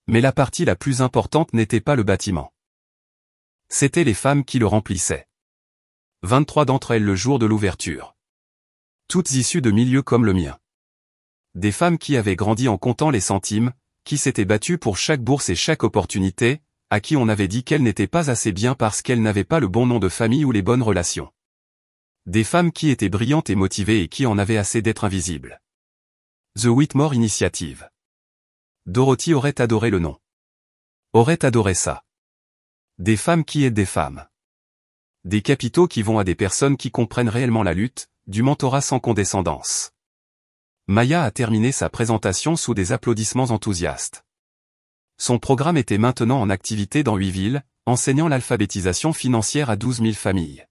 [SPEAKER 1] Mais la partie la plus importante n'était pas le bâtiment. C'étaient les femmes qui le remplissaient. 23 d'entre elles le jour de l'ouverture. Toutes issues de milieux comme le mien. Des femmes qui avaient grandi en comptant les centimes, qui s'étaient battues pour chaque bourse et chaque opportunité, à qui on avait dit qu'elles n'étaient pas assez bien parce qu'elles n'avaient pas le bon nom de famille ou les bonnes relations. Des femmes qui étaient brillantes et motivées et qui en avaient assez d'être invisibles. The Whitmore Initiative. Dorothy aurait adoré le nom. Aurait adoré ça. Des femmes qui aident des femmes. Des capitaux qui vont à des personnes qui comprennent réellement la lutte, du mentorat sans condescendance. Maya a terminé sa présentation sous des applaudissements enthousiastes. Son programme était maintenant en activité dans 8 villes, enseignant l'alphabétisation financière à 12 000 familles.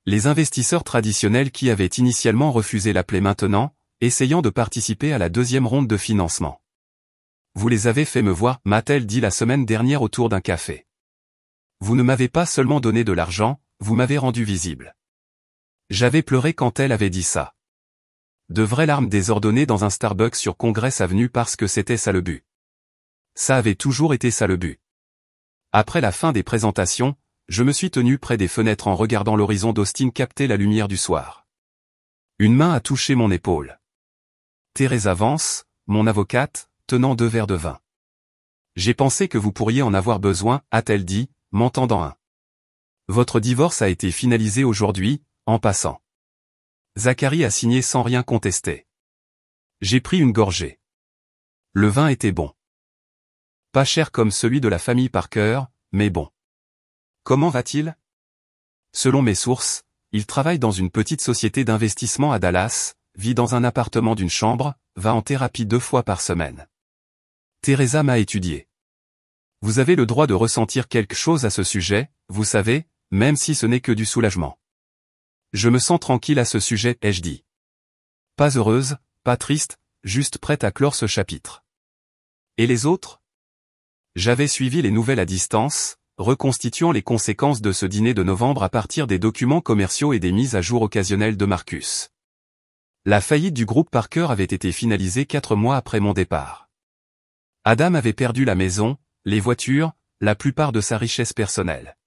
[SPEAKER 1] Les investisseurs traditionnels qui avaient initialement refusé l'appelaient maintenant, essayant de participer à la 2e ronde de financement. Vous les avez fait me voir, m'a-t-elle dit la semaine dernière autour d'un café. Vous ne m'avez pas seulement donné de l'argent, vous m'avez rendu visible. J'avais pleuré quand elle avait dit ça. De vraies larmes désordonnées dans un Starbucks sur Congress Avenue parce que c'était ça le but. Ça avait toujours été ça le but. Après la fin des présentations, je me suis tenu près des fenêtres en regardant l'horizon d'Austin capter la lumière du soir. Une main a touché mon épaule. Teresa Vance, mon avocate, tenant 2 verres de vin. J'ai pensé que vous pourriez en avoir besoin, a-t-elle dit, m'en tendant un. Votre divorce a été finalisé aujourd'hui, en passant. Zachary a signé sans rien contester. J'ai pris une gorgée. Le vin était bon. Pas cher comme celui de la famille Parker, mais bon. Comment va-t-il? Selon mes sources, il travaille dans une petite société d'investissement à Dallas, vit dans un appartement d'une chambre, va en thérapie 2 fois par semaine. Teresa m'a étudié. Vous avez le droit de ressentir quelque chose à ce sujet, vous savez, même si ce n'est que du soulagement. Je me sens tranquille à ce sujet, ai-je dit. Pas heureuse, pas triste, juste prête à clore ce chapitre. Et les autres? J'avais suivi les nouvelles à distance, reconstituant les conséquences de ce dîner de novembre à partir des documents commerciaux et des mises à jour occasionnelles de Marcus. La faillite du groupe Parker avait été finalisée 4 mois après mon départ. Adam avait perdu la maison, les voitures, la plupart de sa richesse personnelle.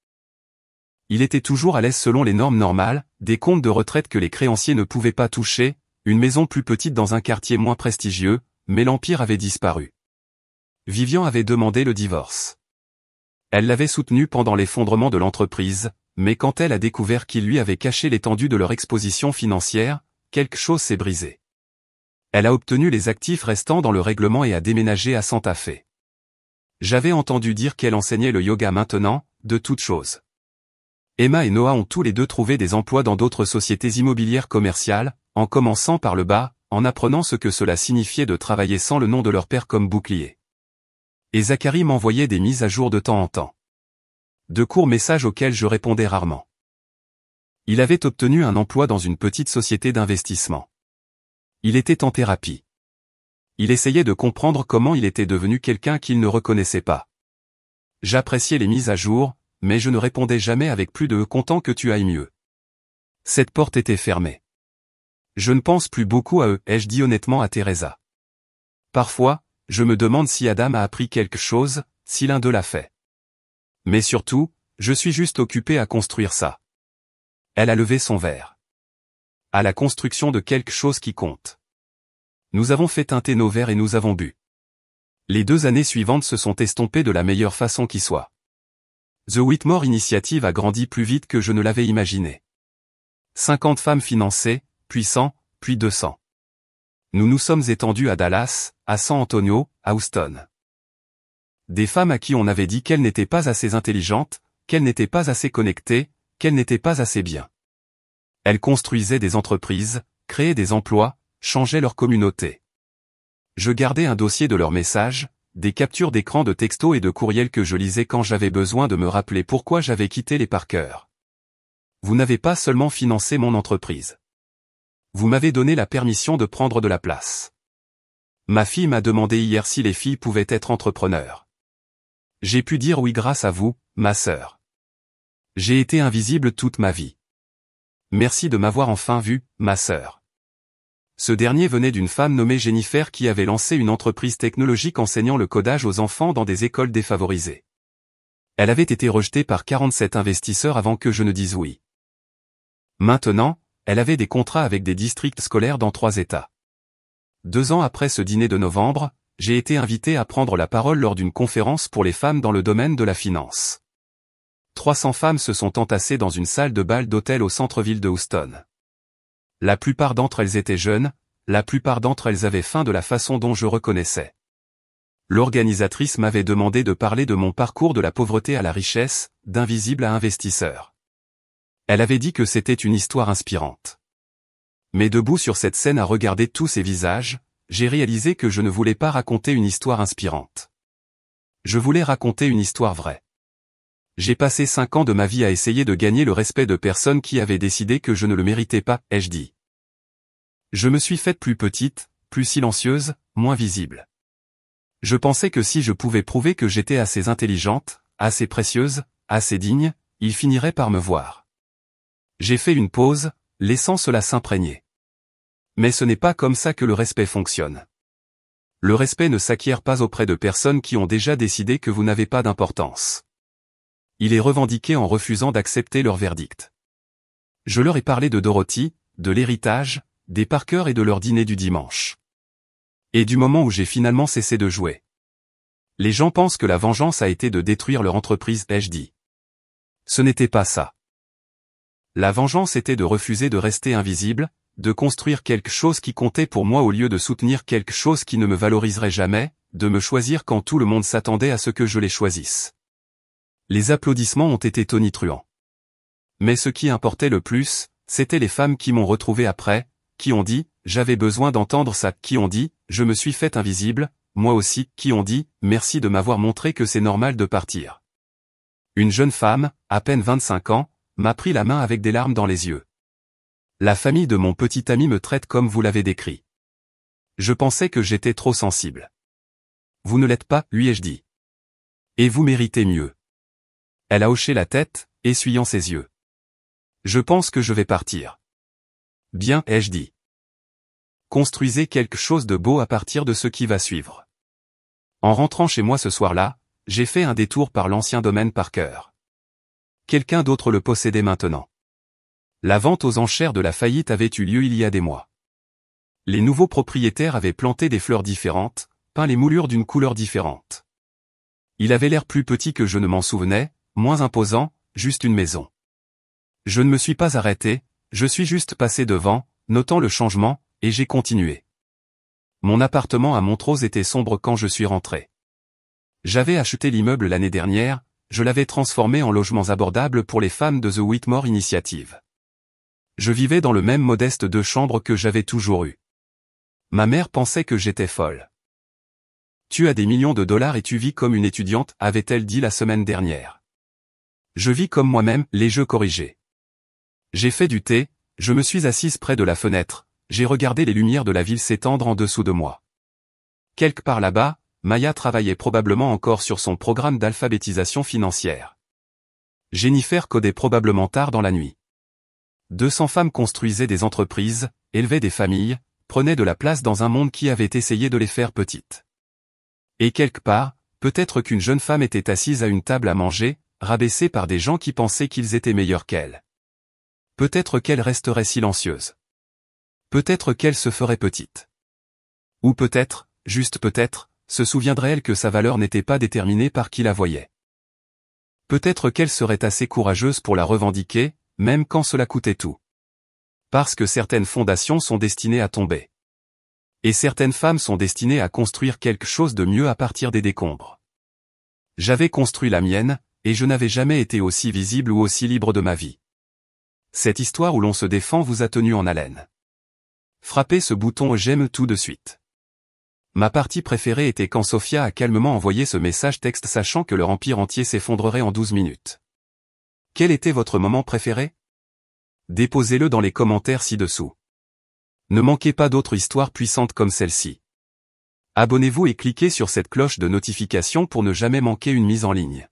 [SPEAKER 1] Il était toujours à l'aise selon les normes normales, des comptes de retraite que les créanciers ne pouvaient pas toucher, une maison plus petite dans un quartier moins prestigieux, mais l'empire avait disparu. Vivian avait demandé le divorce. Elle l'avait soutenu pendant l'effondrement de l'entreprise, mais quand elle a découvert qu'il lui avait caché l'étendue de leur exposition financière, quelque chose s'est brisé. Elle a obtenu les actifs restants dans le règlement et a déménagé à Santa Fe. J'avais entendu dire qu'elle enseignait le yoga maintenant, de toutes choses. Emma et Noah ont tous les deux trouvé des emplois dans d'autres sociétés immobilières commerciales, en commençant par le bas, en apprenant ce que cela signifiait de travailler sans le nom de leur père comme bouclier. Et Zachary m'envoyait des mises à jour de temps en temps. De courts messages auxquels je répondais rarement. Il avait obtenu un emploi dans une petite société d'investissement. Il était en thérapie. Il essayait de comprendre comment il était devenu quelqu'un qu'il ne reconnaissait pas. J'appréciais les mises à jour, mais je ne répondais jamais avec plus de « content que tu ailles mieux ». Cette porte était fermée. Je ne pense plus beaucoup à eux, ai-je dit honnêtement à Teresa. Parfois, je me demande si Adam a appris quelque chose, si l'un d'eux l'a fait. Mais surtout, je suis juste occupé à construire ça. Elle a levé son verre. À la construction de quelque chose qui compte. Nous avons fait teinter nos verres et nous avons bu. Les 2 années suivantes se sont estompées de la meilleure façon qui soit. The Whitmore Initiative a grandi plus vite que je ne l'avais imaginé. 50 femmes financées, puis 100, puis 200. Nous nous sommes étendus à Dallas, à San Antonio, à Houston. Des femmes à qui on avait dit qu'elles n'étaient pas assez intelligentes, qu'elles n'étaient pas assez connectées, qu'elles n'étaient pas assez bien. Elles construisaient des entreprises, créaient des emplois, changeaient leur communauté. Je gardais un dossier de leurs messages, des captures d'écran de textos et de courriels que je lisais quand j'avais besoin de me rappeler pourquoi j'avais quitté les Parker. Vous n'avez pas seulement financé mon entreprise. Vous m'avez donné la permission de prendre de la place. Ma fille m'a demandé hier si les filles pouvaient être entrepreneurs. J'ai pu dire oui grâce à vous, ma sœur. J'ai été invisible toute ma vie. Merci de m'avoir enfin vu, ma sœur. Ce dernier venait d'une femme nommée Jennifer qui avait lancé une entreprise technologique enseignant le codage aux enfants dans des écoles défavorisées. Elle avait été rejetée par 47 investisseurs avant que je ne dise oui. Maintenant, elle avait des contrats avec des districts scolaires dans 3 États. 2 ans après ce dîner de novembre, j'ai été invité à prendre la parole lors d'une conférence pour les femmes dans le domaine de la finance. 300 femmes se sont entassées dans une salle de bal d'hôtel au centre-ville de Houston. La plupart d'entre elles étaient jeunes, la plupart d'entre elles avaient faim de la façon dont je reconnaissais. L'organisatrice m'avait demandé de parler de mon parcours de la pauvreté à la richesse, d'invisible à investisseur. Elle avait dit que c'était une histoire inspirante. Mais debout sur cette scène à regarder tous ces visages, j'ai réalisé que je ne voulais pas raconter une histoire inspirante. Je voulais raconter une histoire vraie. J'ai passé 5 ans de ma vie à essayer de gagner le respect de personnes qui avaient décidé que je ne le méritais pas, ai-je dit. Je me suis faite plus petite, plus silencieuse, moins visible. Je pensais que si je pouvais prouver que j'étais assez intelligente, assez précieuse, assez digne, ils finiraient par me voir. J'ai fait une pause, laissant cela s'imprégner. Mais ce n'est pas comme ça que le respect fonctionne. Le respect ne s'acquiert pas auprès de personnes qui ont déjà décidé que vous n'avez pas d'importance. il est revendiqué en refusant d'accepter leur verdict. Je leur ai parlé de Dorothy, de l'héritage, des Parker et de leur dîner du dimanche. Et du moment où j'ai finalement cessé de jouer. Les gens pensent que la vengeance a été de détruire leur entreprise, ai-je dit. Ce n'était pas ça. La vengeance était de refuser de rester invisible, de construire quelque chose qui comptait pour moi au lieu de soutenir quelque chose qui ne me valoriserait jamais, de me choisir quand tout le monde s'attendait à ce que je les choisisse. Les applaudissements ont été tonitruants. Mais ce qui importait le plus, c'était les femmes qui m'ont retrouvé après, qui ont dit, j'avais besoin d'entendre ça, qui ont dit, je me suis fait invisible, moi aussi, qui ont dit, merci de m'avoir montré que c'est normal de partir. Une jeune femme, à peine 25 ans, m'a pris la main avec des larmes dans les yeux. La famille de mon petit ami me traite comme vous l'avez décrit. Je pensais que j'étais trop sensible. Vous ne l'êtes pas, lui ai-je dit. Et vous méritez mieux. Elle a hoché la tête, essuyant ses yeux. Je pense que je vais partir. Bien, ai-je dit. Construisez quelque chose de beau à partir de ce qui va suivre. En rentrant chez moi ce soir-là, j'ai fait un détour par l'ancien domaine Parker. Quelqu'un d'autre le possédait maintenant. La vente aux enchères de la faillite avait eu lieu il y a des mois. Les nouveaux propriétaires avaient planté des fleurs différentes, peint les moulures d'une couleur différente. Il avait l'air plus petit que je ne m'en souvenais, moins imposant, juste une maison. Je ne me suis pas arrêté, je suis juste passé devant, notant le changement, et j'ai continué. Mon appartement à Montrose était sombre quand je suis rentré. J'avais acheté l'immeuble l'année dernière, je l'avais transformé en logements abordables pour les femmes de The Whitmore Initiative. Je vivais dans le même modeste 2 chambres que j'avais toujours eu. Ma mère pensait que j'étais folle. Tu as des millions de dollars et tu vis comme une étudiante, avait-elle dit la semaine dernière. Je vis comme moi-même, l'ai-je corrigé. J'ai fait du thé, je me suis assise près de la fenêtre, j'ai regardé les lumières de la ville s'étendre en dessous de moi. Quelque part là-bas, Maya travaillait probablement encore sur son programme d'alphabétisation financière. Jennifer codait probablement tard dans la nuit. 200 femmes construisaient des entreprises, élevaient des familles, prenaient de la place dans un monde qui avait essayé de les faire petites. Et quelque part, peut-être qu'une jeune femme était assise à une table à manger, rabaissée par des gens qui pensaient qu'ils étaient meilleurs qu'elle. Peut-être qu'elle resterait silencieuse. Peut-être qu'elle se ferait petite. Ou peut-être, juste peut-être, se souviendrait-elle que sa valeur n'était pas déterminée par qui la voyait. Peut-être qu'elle serait assez courageuse pour la revendiquer, même quand cela coûtait tout. Parce que certaines fondations sont destinées à tomber. Et certaines femmes sont destinées à construire quelque chose de mieux à partir des décombres. J'avais construit la mienne, et je n'avais jamais été aussi visible ou aussi libre de ma vie. Cette histoire où l'on se défend vous a tenu en haleine. Frappez ce bouton j'aime tout de suite. Ma partie préférée était quand Sophia a calmement envoyé ce message texte sachant que leur empire entier s'effondrerait en 12 minutes. Quel était votre moment préféré? Déposez-le dans les commentaires ci-dessous. Ne manquez pas d'autres histoires puissantes comme celle-ci. Abonnez-vous et cliquez sur cette cloche de notification pour ne jamais manquer une mise en ligne.